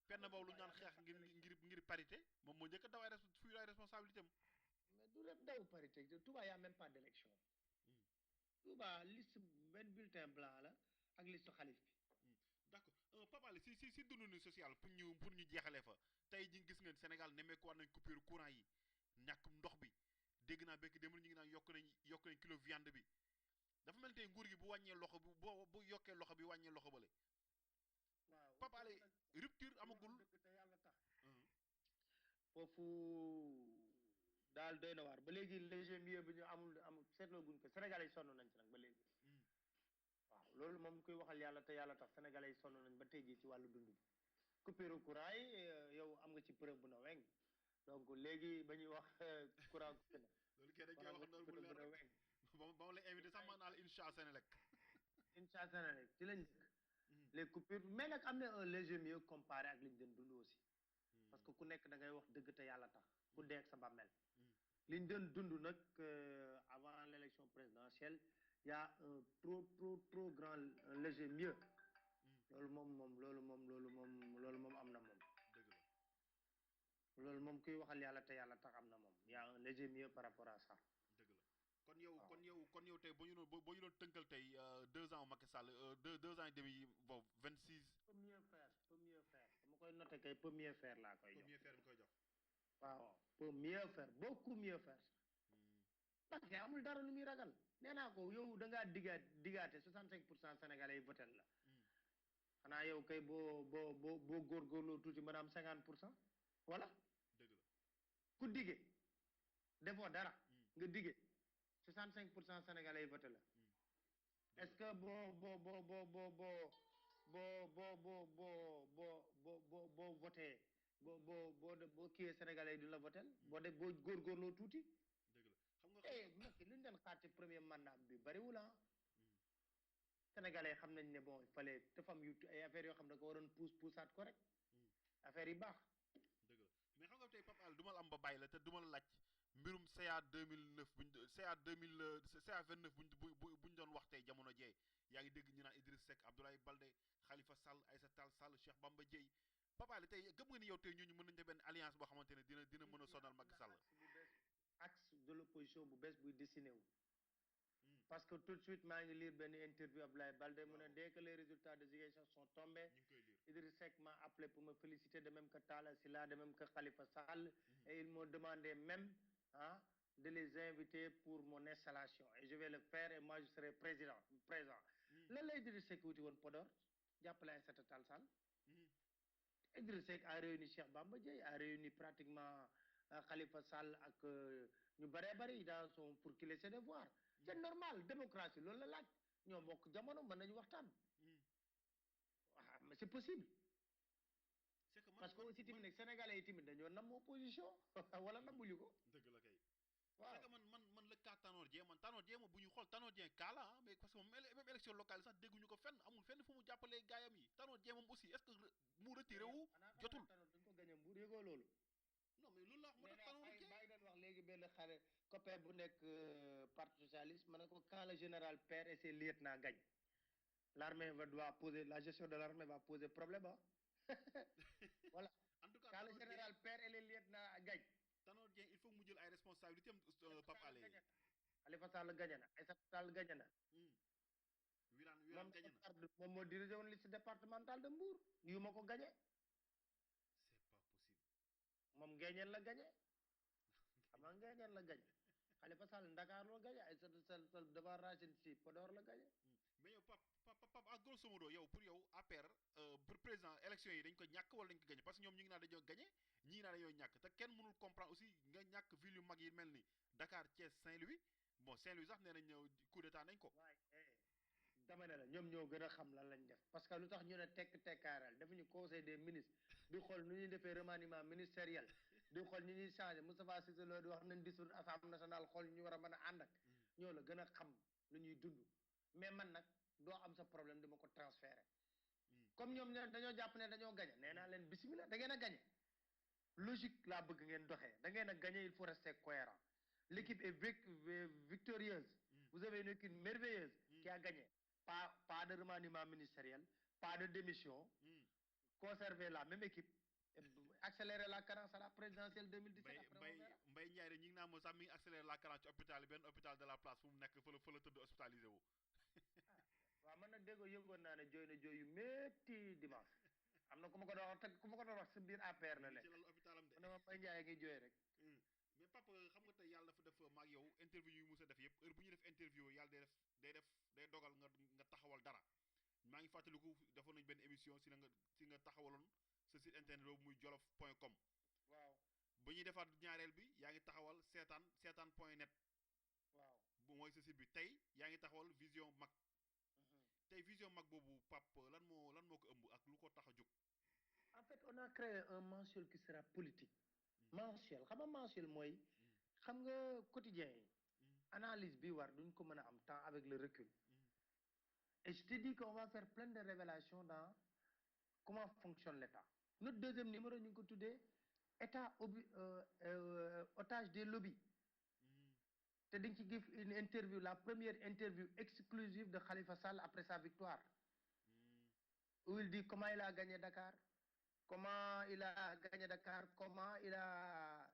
S4: penn boobu lu mu daan xeex ngir parité moom moo njëkk a daw ay fuy ay responsabilité am
S3: mais du rek daw parité Touba y a même pas d'élection Touba liste benn bulletin blanc la ak liste xalif bi
S4: d'accord Pape Alé si dundinu social pour ñu jeexalee fa tey ji gis ngeen Sénégal nemmeeku war nañ coupure courant yi ñàkkum ndox bi dégg naa bekk dem ñu ngi naan yokk nañ kilo viande bi dafa mel tey nguur gi bu wàññee loxo bi bu yokkee loxo bi wàññee loxo bale
S3: waaw
S4: Pape Alé rupture amagul
S3: te yàlla tax foofu daal doy na waar ba léegi léger mieux bi ñu amul seetloo guñ ko Sénégalais yi sonn nañ ci nag ba léegi waaw loolu moom koy waxal yàlla te yàlla tax Sénégalais yi sonn nañ ba tey jii ci wàllu dund bi coupure courant yi yow am nga ci preuve bu na weng donc léegi ba ñuy wax courant coupé na
S4: loolu kenn dañ koy wax noonu bu leer rek ba ma lay invité sax ma naa la Incha Sénélec
S3: ci lañ dëkk les coupures mais nag am na un léger mieux comparé ak liñ doon dund aussi parce que ku nekk da ngay wax dëgg te yàlla tax ku dee ak sa bàmmeel liñ doon dund nag avant l'élection présidentielle y a un trop grand léger mieux loolu moom am na moom
S4: dëgg la
S3: loolu moom kuy waxal yàlla te yàlla tax am na moom y a un léger mieux par rapport à ça
S4: dëgg la kon yow tey boo ñu doon tënkal tey 2 ans Macky Sall 2 ans et demi boobu 26
S3: peut mieux faire dama koy noté kay peut mieux faire laa koy jox waaw peut mieux faire beaucoup mieux faire parce que amul dara lu muy ragal nee naa ko yow da ngaa digaate 65% sénégalais yi votel la xanaa yow kay boo góorgóorloo tuuti mën a am 50% voilà
S4: dëgg la
S3: ku dige defoo dara nga dige 65% sénégalais yi voté la est-ce que boo voté boo kiiyee sénégalais yi du la votel boo góorgóorloo tuuti
S4: dëgg la xam nga
S3: Macky lu ñu doon xaar ci premier mandat bi bariwul ah sénégalais xam nañ ne bon il fallait dafa am yu ay affaires yoo xam ne da ko waroon puusaat ko rek affaire yi baax
S4: dëgg la mais xam nga tey Pape Alé du ma la am ba bàyyi la te du ma la laaj mbirum CA 2009 CA 29 buñ doon wax tey jamono jee yaa ngi dégg ñu naan Idriss Seck Abdoulaye Baldé Khalifa Sall Aïssata Tall Sall Cheikh Bamba Dièye Pape Alé tey gëm nga ni yow tey ñooñu mën nañ def benn alliance boo xamante ne dina mën a sonal Macky Sall
S3: axe de l'opposition bu bees buy dessiné wu parce que tout de suite maa ngi lire benn interview Abdoulaye Baldé mu ne dès que les résultats de Ziguinchor sont tombés Idriss Seck m'a appelé pour me féliciter de même que Talla Sylla de même que Khalifa Sall et ils m'ont demandé même de les inviter pour mon installation et je vais le faire et moi je serai présent lan la Idriss Seck wuti woon Podor jàppale Aïssata Tall Sall Idriss Seck a réuni Cheikh Bamba Dièye a réuni pratiquement Khalifa Sall ak ñu bëree bëri dans son pour qu'il essaie de voir c'est normal démocratie loolu la laaj ñoo bokk jamono mën nañu waxtaan waaw mais c'est possible parce que aussi tamit nag sénégalais yi tamit dañoo nam opposition wala namuñu ko
S4: dëgg la kay
S3: waaw
S4: c'est que man la cas Tanor Dieng moom bu ñu xool Tanor Dieng cas la mais parce que moom même élection locale sax dégguñu ko fenn amul fenn fu mu jàppalee gaayam yi Tanor Dieng moom aussi est-ce que mu retiré wu jotul
S3: dañ ko gañe Mbour yëgoo loolu
S4: non mais loolu la wax moo tax Tanor Dieng
S3: maa ngi doon wax léegi benn xale copain bu nekk parti socialiste ma ne ko quand le général perd et ses lieutenants gagnent doit poser la gestion de l'armée va poser problème ah voilà
S4: en tout cas
S3: quand le général perd et les lieutenants gagnent.
S4: Tanor Dieng il faut mu jël ay responsabilités am Pape Alé.
S3: Khalifa Sall gagné na Aïssata Tall gagné na.
S4: Wilane gagné na.
S3: moom moo dirigé woon liste départementale de Mbour yu ma ko gagné.
S4: c'est pas possible.
S3: moom Nguéniène la gagné xam nga Nguéniène la gagné Khalifa Sall Ndakaar la gagné Aïssata Tall devant Racine Sy Podor la gagné.
S4: mais yow Pape à grosso modo yow pour yow APR pour président élection yi dañ ko ñàkk wala dañ ko gagné parce que ñoom ñu ngi naan dañoo gagné ñii naan dañoo ñàkk te kenn mënul comprendre aussi nga ñàkk ville yu mag yi mel ni Dakar Thiès Saint-Louis bon Saint-Louis sax nee nañ ñëw coup d'état nañ ko.
S3: waaye dama ne la ñoom ñoo gën a xam lan lañ def parce que lu tax ñu ne tekkaaral defuñu conseil des ministres di xool nu ñuy defee remaniement ministériel di xool ñu ñuy changé Moustapha Cissé Lo di wax nañ dissoudre assemblée nationale xool ñu war a mën a ànd ak ñoo la gën a xam lu ñuy dund mais man nag doo am sa problème dama ko transféré comme ñoom dañoo jàpp ne dañoo gañe nee naa leen bismillah da ngeen a gañe logique laa bëgg ngeen doxee da ngeen a gañe il faut rester cohérent l'équipe est victorieuse vous avez une équipe merveilleuse qui a gagné pas de remaniement ministériel pas de démission conserver la même équipe accélérer la cadence à la présidentielle 2017
S4: Mbaye Ndiaye de ñi ngi naa moo sax mi ngi accélérer la cadence ci hôpital benn hôpital de la place fu mu nekk fa la tëdd hospitalisé wu
S3: waaw man nag déggoo yëgoon naa ne jooy na jooy yu métti dimanche am na ku ma ko doon wax te ku ma ko doon wax si biir APR la nekk
S4: ci lalu hôpitalam de
S3: mu ne ma Mbaye Ndiaye ngi jooy rek
S4: mais papa xam nga tey yàlla dafa def maag yow interview yu musa def yëpp heure bu ñuy def interview yàlla day dogal nga taxawal dara maa ngi fàttaliku defoon nañ benn émission si nga taxawaloon sa site internet boobu muy jolof.com
S3: waaw
S4: ba ñuy defaat ñaareel bi yaa ngi taxawal seetaan.net
S3: waaw
S4: bu mooy sa site bi tey yaa ngi taxawal vision mag tey vision mag boobu Pape lan moo ko ëmb ak lu ko tax a jóg.
S3: en fait on a créé un mensuel qui sera politique mensuel xam nga mensuel mooy xam nga quotidien yi analyse bi war duñ ko mën a am temps avec le recul et je te dis qu'on va faire plein de révélations dans comment fonctionne l'État notre deuxième numéro ñu ngi ko tuddee État otage des lobbies te dañ ci gis une interview la première interview exclusive de Khalifa Sall après sa victoire où il dit comment il a gagné Dakar comment il a gagné Dakar comment il a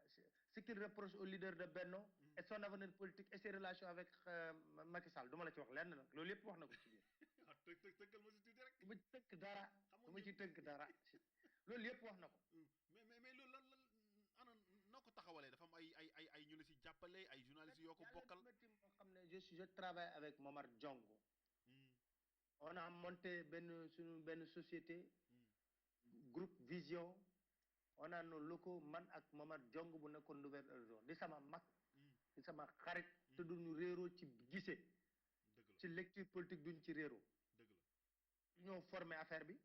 S3: ce qu'il reproche au leader de Benno et son avenir politique et ses relations avec Macky Sall du ma la ci wax lenn nag loolu yëpp wax na ko ci biir
S4: tënkal ma si tuuti rek
S3: du ma ci tënk dara du ma ci tënk dara loolu yëpp wax na ko
S4: mais loolu lan ana noo ko taxawalee dafa am ay ñu la si jàppale ay journalistes yoo ko bokkal
S3: moo xam ne je travaille avec Momar Diongo on a monté benn société groupe vision on a nos locaux man ak Momar Diongo bu nekkoon Nouvelle Horizon di sama mag di sama xarit te duñu réeroo ci gisee ci lecture politique duñ ci réeroo
S4: dëgg la
S3: ñoo formé affaire bi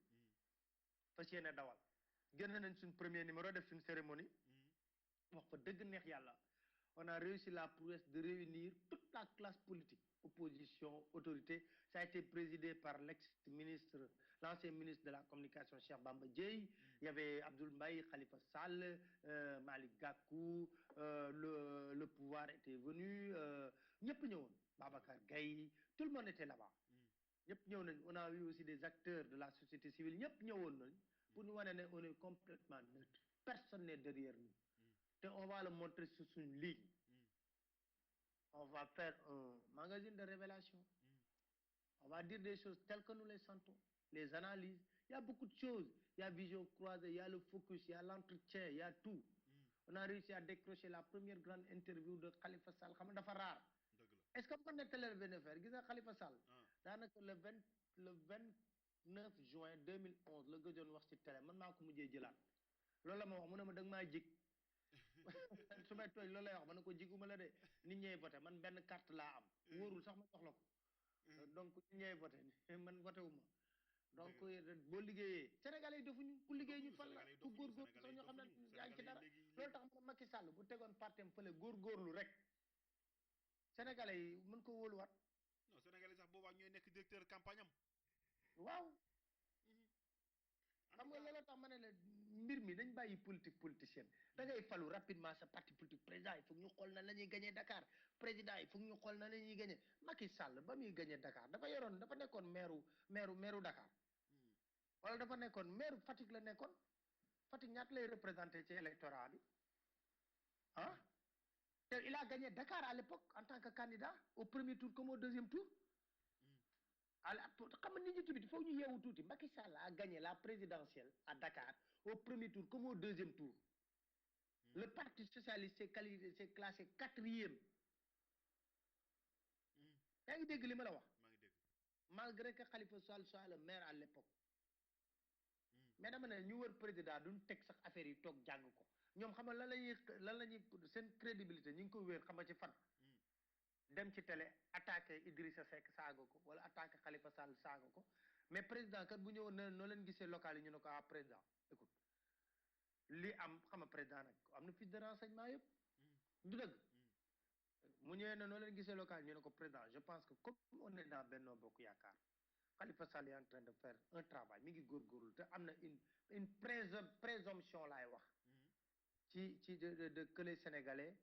S3: fas yéene dawal génn nañ suñ premier numéro def suñ cérémonie wax fa dëgg neex yàlla on a réussi la prouesse de réunir toute la classe politique opposition autorité ça a été présidé par l'ancien ministre de la communication Cheikh Bamba Dièye il y avait Abdoul Mbaye Khalifa Sall Malick Gakou le pouvoir était venu ñëpp ñëwoon Babacar Gaye tout le monde était là-bas ñëpp ñëw nañ on a eu aussi des acteurs de la société civile ñëpp ñëwoon nañ pour ñu wane ne on est complètement neutre personne n'est derrière nous te on va le montrer sur une ligne on va faire un magazine de révélation on va dire des choses telles que nous les sentons les analyses il y a beaucoup de choses il y a vision croisée il y a le focus il y a l'entretien il y a tout on a réussi à décrocher la première grande interview de Khalifa Sall xam nga dafa rare est-ce que mën na télé benn affaire gis nga Khalifa Sall daanaka le 29 juin 2011 la gëjoon wax ci télé man maa ko mujjee jëlaat loolu la ma wax mu ne ma da nga maa jig su may tooñ loolu lay wax ma ne ko jiguma la de nit ñee voté man benn carte laa am wóorul sax ma jox la ko donc nit ñee voté man voté wu ma donc boo liggéeyee Sénégalais yi defuñu ku liggéey ñu fal la ku góorgóorlu sax ñoo xam ne yaa ngi ci dara loolu tax ma ne Macky Sall bu tegoon partem fële góorgóorlu rek Sénégalais yi mën ko wóoluwaat
S4: non Sénégalais sax boobaa ñooy nekk directeur campagne am
S3: waaw xam nga loolu tax ma ne la mbir mi dañ bàyyi politique politicienne da ngay falu rapidement sa parti politique président il faut ñu xool na la ñuy gagné Dakar président il faut ñu xool na la ñuy gagné Macky Sall ba muy gagné Dakar dafa nekkoon maire Dakar wala dafa nekkoon maire Fatick la nekkoon Fatick ñaata lay représenté ci électorat bi ah te il a gagné Dakar à l'époque en tant que candidat au premier tour comme au deuxième tour xam nga nit ñi tamit il faut ñu yeewu tuuti Macky Sall a gagné la présidentielle à Dakar au premier tour comme au deuxième tour le parti socialiste s'est classé 4e yaa ngi dégg li ma la wax malgré que Khalifa Sall soit le maire à l'époque mais dama ne ñu wër président duñ teg sax affaire yi toog jàng ko ñoom xam nga lan la ñuy seen crédibilité ñu ngi ko wéer xam nga ci fan dem ci télé attaqué Idrissa Seck saaga ko wala attaqué Khalifa Sall saaga ko mais président kat bu ñëwoon ne noo leen gisee local yi ñu ne ko président écoute li am xam nga président nag am na fiche de renseignement yëpp du dëgg mu ñëwee ne noo leen gisee local ñu ne ko président je pense que comme on est dans Benno Bokk Yaakaar Khalifa Sall est en train de faire un travail mi ngi góorgóorlu te am na une présomption laay wax ci de que les Sénégalais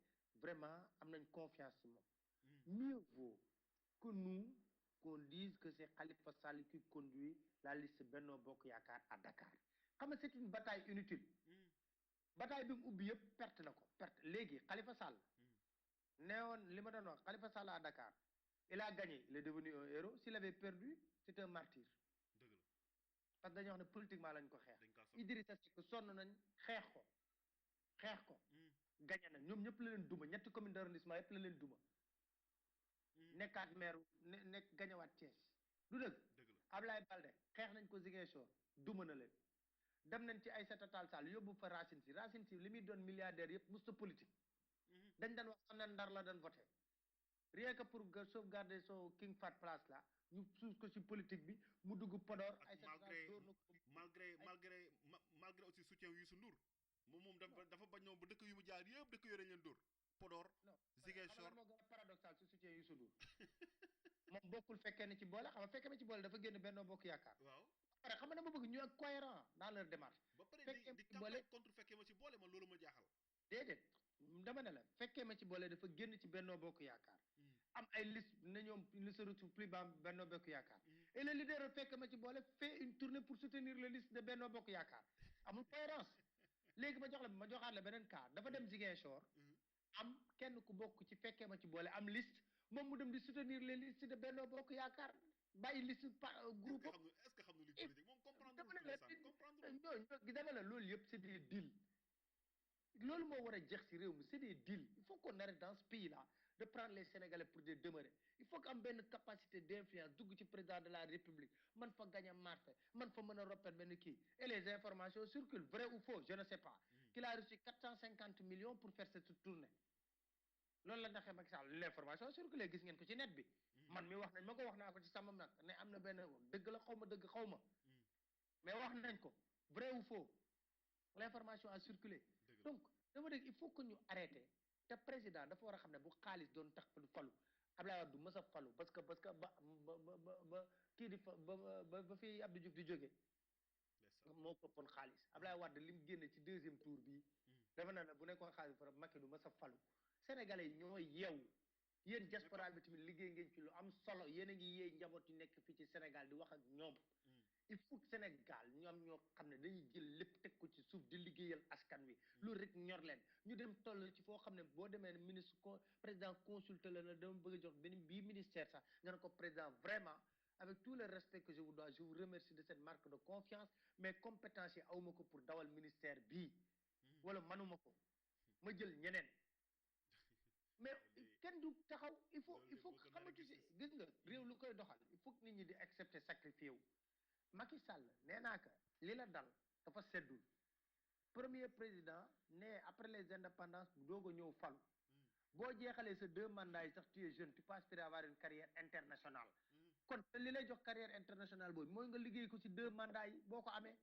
S3: vraiment am nañ confiance ci moom mieux vaut que nous qu'on dise que c'est Khalifa Sall qui conduit la liste Benno Bokk Yaakaar à Dakar xam nga c'est une bataille inutile bataille bi mu ubbi yëpp perte na ko perte léegi Khalifa Sall neewoon li ma doon wax Khalifa Sall à Dakar il a gagné il est devenu un héros s'il avait perdu c'est un martyr parce que dañoo wax ne politiquement lañ ko xeex Idrissa Seck sonn nañ xeex ko gagné na ñoom ñëpp la leen duma ñetti commune d'arrondissement yëpp la leen duma nekkaat maire nekk gañawaat Thiès du dëgg Ablaye Balde xeex nañ ko Ziguinchor duma na leen dem nañ ci Aïssata Tall Sall yóbbu fa Racine Sy li muy doon milliardaire yëpp musta politique dañ daan wax xam ne Ndar la doon voté rien que pour sauvegarder son King Fahd Place là ñu suus ko ci politique bi mu dugg Podor Aïssata Tall dóor na ko
S4: malgré aussi soutien Youssou Ndour moom dafa bañ ñoom ba dëkk yu mu jaar yëpp dëkk yooyu lañ leen dóor Podor Ziguinchor
S3: moo gën a paradoxal ci soutien Youssou Ndour moom bokkul fekkee ne ci boole xam nga fekkee ne ci boole dafa génn Benno Bokk Yaakaar
S4: waaw
S3: pare xam nga dama bëgg ñu ak cohérent dans leur démarche
S4: ba pare di campagne contre fekkee ma ci boole man loolu ma jaaxal
S3: déedéet dama ne la fekkee ma ci boole dafa génn ci Benno Bokk Yaakaar am ay liste ne ñoom ne se retrouve plus ba Benno Bokk Yaakaar et le leader fekkee ma ci boole fait une tournée pour soutenir le liste de Benno Bokk Yaakaar amul cohérence léegi ma joxaat la beneen cas dafa dem Ziguinchor am kenn ku bokk ci fekkee ma ci boole am liste moom mu dem di soutenir les listes de Benno Bokk Yaakaar bàyyi liste groupe
S4: est-ce que xam na li politique moom comprendre
S3: dama la loolu yëpp c'est des deals loolu moo war a jeex ci réew mi c'est des deals il faut qu'on arrête dans ce pays là de prendre les Sénégalais pour des demeurés il faut que am benn capacité d'influence dugg ci président de la République man fa gañ a marché man fa mën a roppet benn kii et les informations circulent vrai ou faux je ne sais pas qu'il a reçu 450 millions pour faire cette tournée loolu la naxee Macky Sall l'information circulé gis ngeen ko ci net bi man mi wax nañ ma ko wax naa ko ci sama nag ne am na benn dëgg la xaw ma dëgg xaw ma mais wax nañ ko vrai ou faux l'information a circulé donc dama dégg il faut que ñu arrêté te président dafa war a xam ne bu xaalis doon tax falu Abdoulaye Wade du mës a falu parce que ba kii di fa ba fi Abdou Diouf di jóge moo ko ëppoon xaalis Abdoulaye Wade li mu génne ci deuxième tour bi dafa na ne bu nekkoon xaalis fa Macky du mës a falu Sénégalais yi ñoo yeewu yéen diaspora bi tamit liggéey ngeen ci lu am solo yéen a ngi yéey njaboot yu nekk fii ci Sénégal di wax ak ñoom il faut que Sénégal ñoom ñoo xam ne dañuy jël lépp teg ko ci suuf di liggéeyal askan wi loolu rek ñor leen ñu dem toll ci foo xam ne boo demee ministre président consulté la dama bëgg a jox benn bii ministère sax nga ne ko président vraiment avec tout le respect que je vous dois je vous remercie de cette marque de confiance mais compétence yi awma ko pour dawal ministère bii wala manuma ko ma jël ñeneen mais kenn du taxaw il faut que xam nga gis nga réew lu koy doxal il faut que nit ñi di accepter sacrifice wu Macky Sall nee naa que li la dal dafa seddul premier président né après les indépendances bu doog a ñëw falu boo jeexalee sa 2 mandats yi sax tu es jeune tu peux aspirer à avoir une carrière internationale kon te li lay jox carrière internationale boobu mooy nga liggéey ko ci 2 mandats yi boo ko amee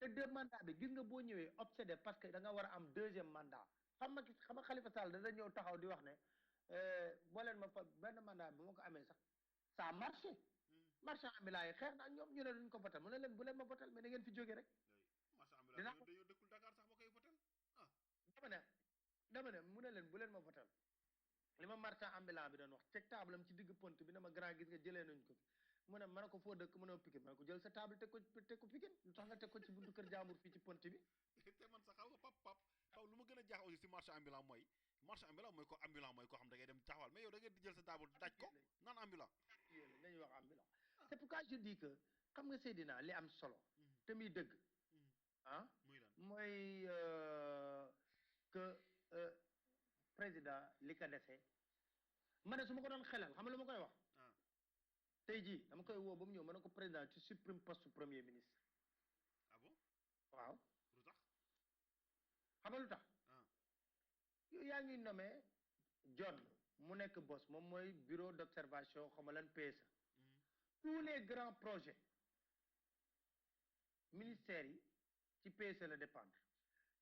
S3: te 2 mandats bi gis nga boo ñëwee obsédé parce que da nga war a am 2e mandat xam nga Khalifa Sall dana ñëw taxaw di wax ne boo leen ma fa benn mandat bi ma ko amee sax ça a marché marchand ambulant yi xeex na ak ñoom ñu ne duñ ko votal mu ne leen bu leen ma votal mais da ngeen fi jóge rek
S4: dinaa ko dañoo dëkkul Dakar sax ba koy votel ah
S3: dama ne mu ne leen bu leen ma votel li ma marchand ambulant bi doon wax teg table am ci digg pont bi na ma grand gis nga jëlee nañ ko mu ne ma ne ko foo dëkk mu ne ma Pikine ma ne ko jël sa table teg ko Pikine lu tax nga teg ko ci buntu kër jaambur fii ci pont bi
S4: te man sax xam nga pap lu ma gën a jaax aussi si marchand ambulant mooy ko ambulant mooy koo xam da ngay dem taxawal mais yow da ngay di jël sa table daj ko naan ambulant
S3: yéen dañuy wax ambulant c'est pourquoi je dis que xam nga Seydina li am solo te muy dëgg ah mooy que président li ko defee ma ne su ma ko doon xelal xam nga lu ma koy wax tey jii dama koy woo ba mu ñëw ma ne ko président tu supprimes poste premier ministre
S4: ah bon
S3: waaw
S4: lu tax
S3: xam nga lu tax yow yaa ngi nommé John mu nekk boss moom mooy bureau d'observation xaw ma lan PSA tous les grands projets ministères yi ci PSA la dépendre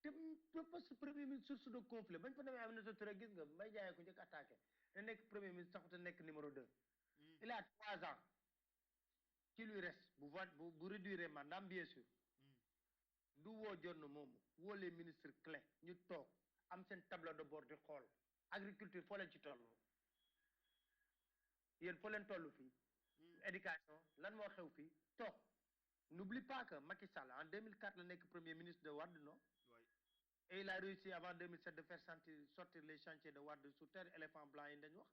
S3: te poste premier ministre source de conflit bañ fa demee Aminata Touré gis nga Mbaye Ndiaye ko njëkk attaqué te nekk premier ministre taxut a nekk numéro 2 il a 3 ans qui lui reste bu réduire mandat bien sûr du woo jonn moomu woo les ministres clés ñu toog am seen tableau de bord di xool agriculture foo leen ci toll yéen foo leen toll fii éducation lan moo xew fii toog n'oublie pas que Macky Sall en 2004 la nekk premier ministre de Wade non et il a réussi avant 2007 de faire sortir les chantiers de Wade sous terre éléphant blanc yi dañ wax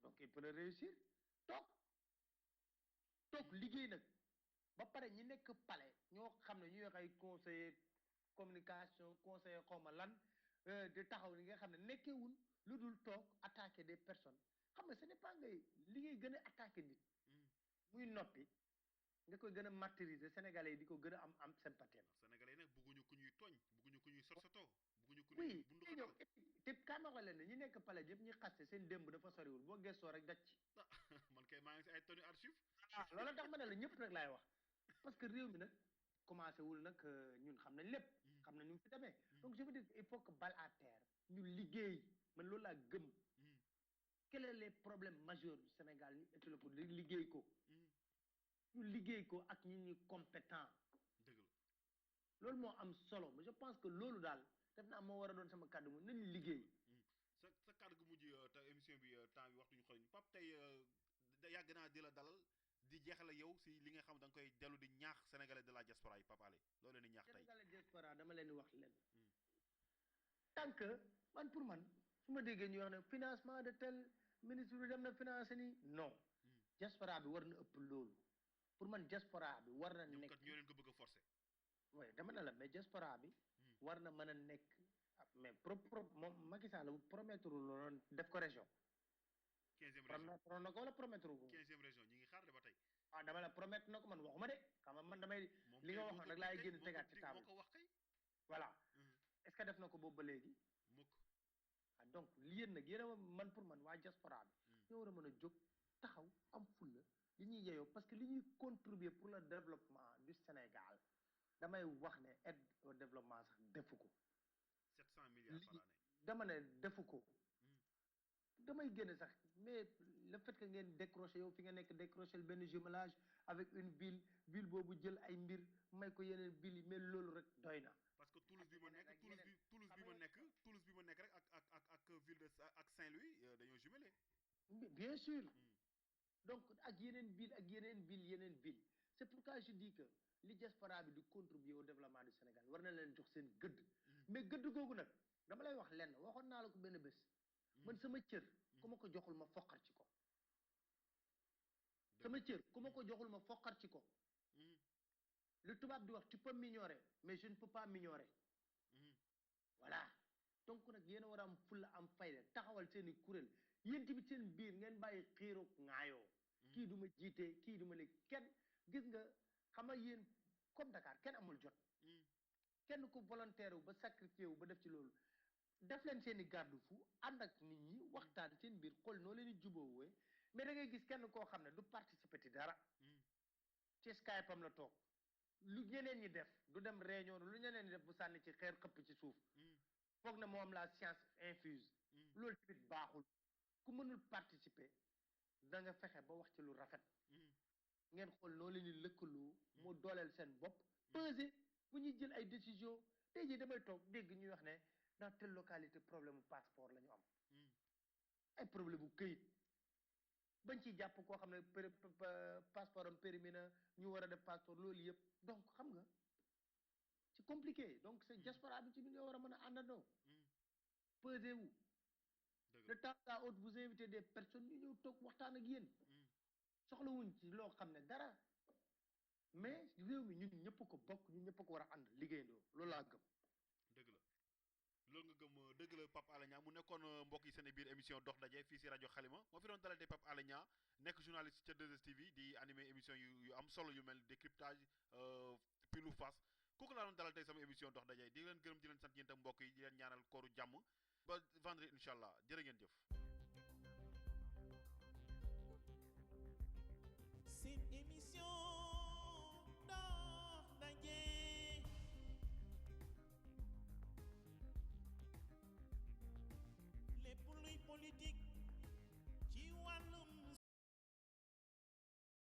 S3: donc il peut le réussir toog liggéey nag ba pare ñi nekk palais ñoo xam ne ñuy wax ay conseiller communication conseiller xawma lan di taxaw li nga xam ne nekkeewul lu dul toog attaquer des personnes xam nga ce n'est pas ngay li ngay gën a attaquer nit muy noppi nga koy gën a martyriser sénégalais yi di ko gën a am sympathie
S4: sénégalais yi nag bëgguñu ku ñuy tooñ bëgguñu ku ñuy soto bëgguñu ku
S3: oui
S4: ñuy bundu xatal
S3: te kaamaxa leen ne ñi nekk palais yëpp ñi xaste seen démb dafa soriwul boo gëstoo rek daj ci
S4: man kay maa ngi si ay tenue archive
S3: loolu tax ma ne la ñëpp nag laay wax parce que réew mi nag commencé wul nag ñun xam nañ lépp xam nañ ñu fi demee donc je veux dire il faut que balle à terre ñu liggéey man loolu laa gëm quels sont les problèmes majeurs du Sénégal ñu étudier ko liggéey ko ñu liggéey ko ak ñi ñuy compétent
S4: dëgg la
S3: loolu moo am solo mais je pense que loolu daal def naa moo war a doon sama kàddu mu nañu liggéey
S4: sa kàddu gu mujj te émission bi temps bi waxtuñu xool Pape tey yàgg naa di la dalal di jeexale yow si li nga xam da nga koy dellu di ñaax sénégalais de la diaspora yi Pape Alé loolu leen di ñaax tey
S3: sénégalais diaspora dama leen di wax leen tant que man pour man su ma déggee ñuy wax ne financement de tel ministre bi dem na financé nii non diaspora bi war na ëpp loolu pour man diaspora bi war na nekk
S4: ñoo leen ko bëgg a forcer
S3: oui dama ne la mais diaspora bi war na mën a nekk mais moom Macky Sall promettre loolu def ko région
S4: 15e région
S3: promettre na ko wala promettre ko
S4: 15e région ñi ngi xaar de ba tey
S3: waaw dama la promettre na ko man waxuma de xam nga man damay li nga waxoon rek laay génn tegaat ci table
S4: moo ko wax kay
S3: voilà est-ce que def na ko boobu ba léegi
S4: mukk
S3: donc yéen nag yéen a man pour man waa diaspora bi ñoo war a mën a jóg taxaw am fulla li ñuy yeyoo parce que li ñuy contribuer pour le développement du Sénégal damay wax ne aide au développement sax defu ko
S4: 700 milliards par année
S3: dama ne defu ko damay génn sax mais le fait que ngeen décroché yow fi nga nekk décroché benn jumelage avec une ville boobu jël ay mbir may ko yeneen ville yi mais loolu rek doy na
S4: parce que Toulouse bi ma nekk Toulouse bi ma nekk rek ak ville de ak Saint-Louis dañoo jumelé
S3: bien sûr donc ak yeneen ville c'est pourquoi je dis que li diaspora bi di contribuer au développement du Sénégal war na leen jox seen gëdd mais gëdd googu nag dama lay wax lenn waxoon naa la ko benn bés man sama cër ku ma ko joxul ma foqar ci ko sama cër ku ma ko joxul ma foqar ci ko le tubaab di wax tu peux m'ignorer mais je ne peux pas m'ignorer voilà donc nag yéen a war a am fulla am fayda taxawal seen i kuréel yéen tamit seen biir ngeen bàyyi xiiroo ŋaayoo kii du ma jiite kii du ma léegi kenn gis nga xam nga yéen comme Dakar kenn amul jot kenn ku volontaire wu ba sacrifié wu ba def ci loolu def leen seen i garde fu ànd ak nit ñi waxtaan seen biir xool noo leen di jubóowee mais da ngay gis kenn koo xam ne du participer ci dara ci Skype am la toog lu ñeneen ñi def du dem réunion lu ñeneen ñi def bu sànni ci xeer xëpp ci suuf foog na moom la science infuse loolu tamit baaxul ku mënul participer da nga fexe ba wax ci lu rafet ngeen xool noo leen di lëkkaloo moo dooleel seen bopp peser bu ñuy jël ay décision tey jii damay toog dégg ñuy wax ne dans telle localité problème mu passeport la ñu am ay problème bu këyit bañ ci jàpp koo xam ne passeport am périmé na ñu war a def passeport loolu yëpp donc xam nga c'est compliqué donc c'est diaspora bi ci bi ñoo war a mën a àndandoo pesé wu de temps à autre vous invitez des personnes ñu ñëw toog waxtaan ak yéen soxlawuñ ci loo xam ne dara mais réew mi ñun ñëpp ko bokk ñun ñëpp ko war a ànd liggéeyandoo loolu laa gëm
S4: dëgg la loolu nga gëm dëgg la Pape Alé Niang mu nekkoon mbokk yi seen biir émission dox daje fii si rajo Xalima moo fi doon dalal tey Pape Alé Niang nekk journaliste ca 2STV di animer émission yu am solo yu mel décryptage pile ou face kooku laa doon dalal tey sama émission dox daje di leen gërëm di leen sant yéen tam mbokk yi di leen ñaanal kooru jàmm ba vendredi incha allah jërë ngeen jëf.
S1: seen émission dox daje lépp luy politique ci wàllu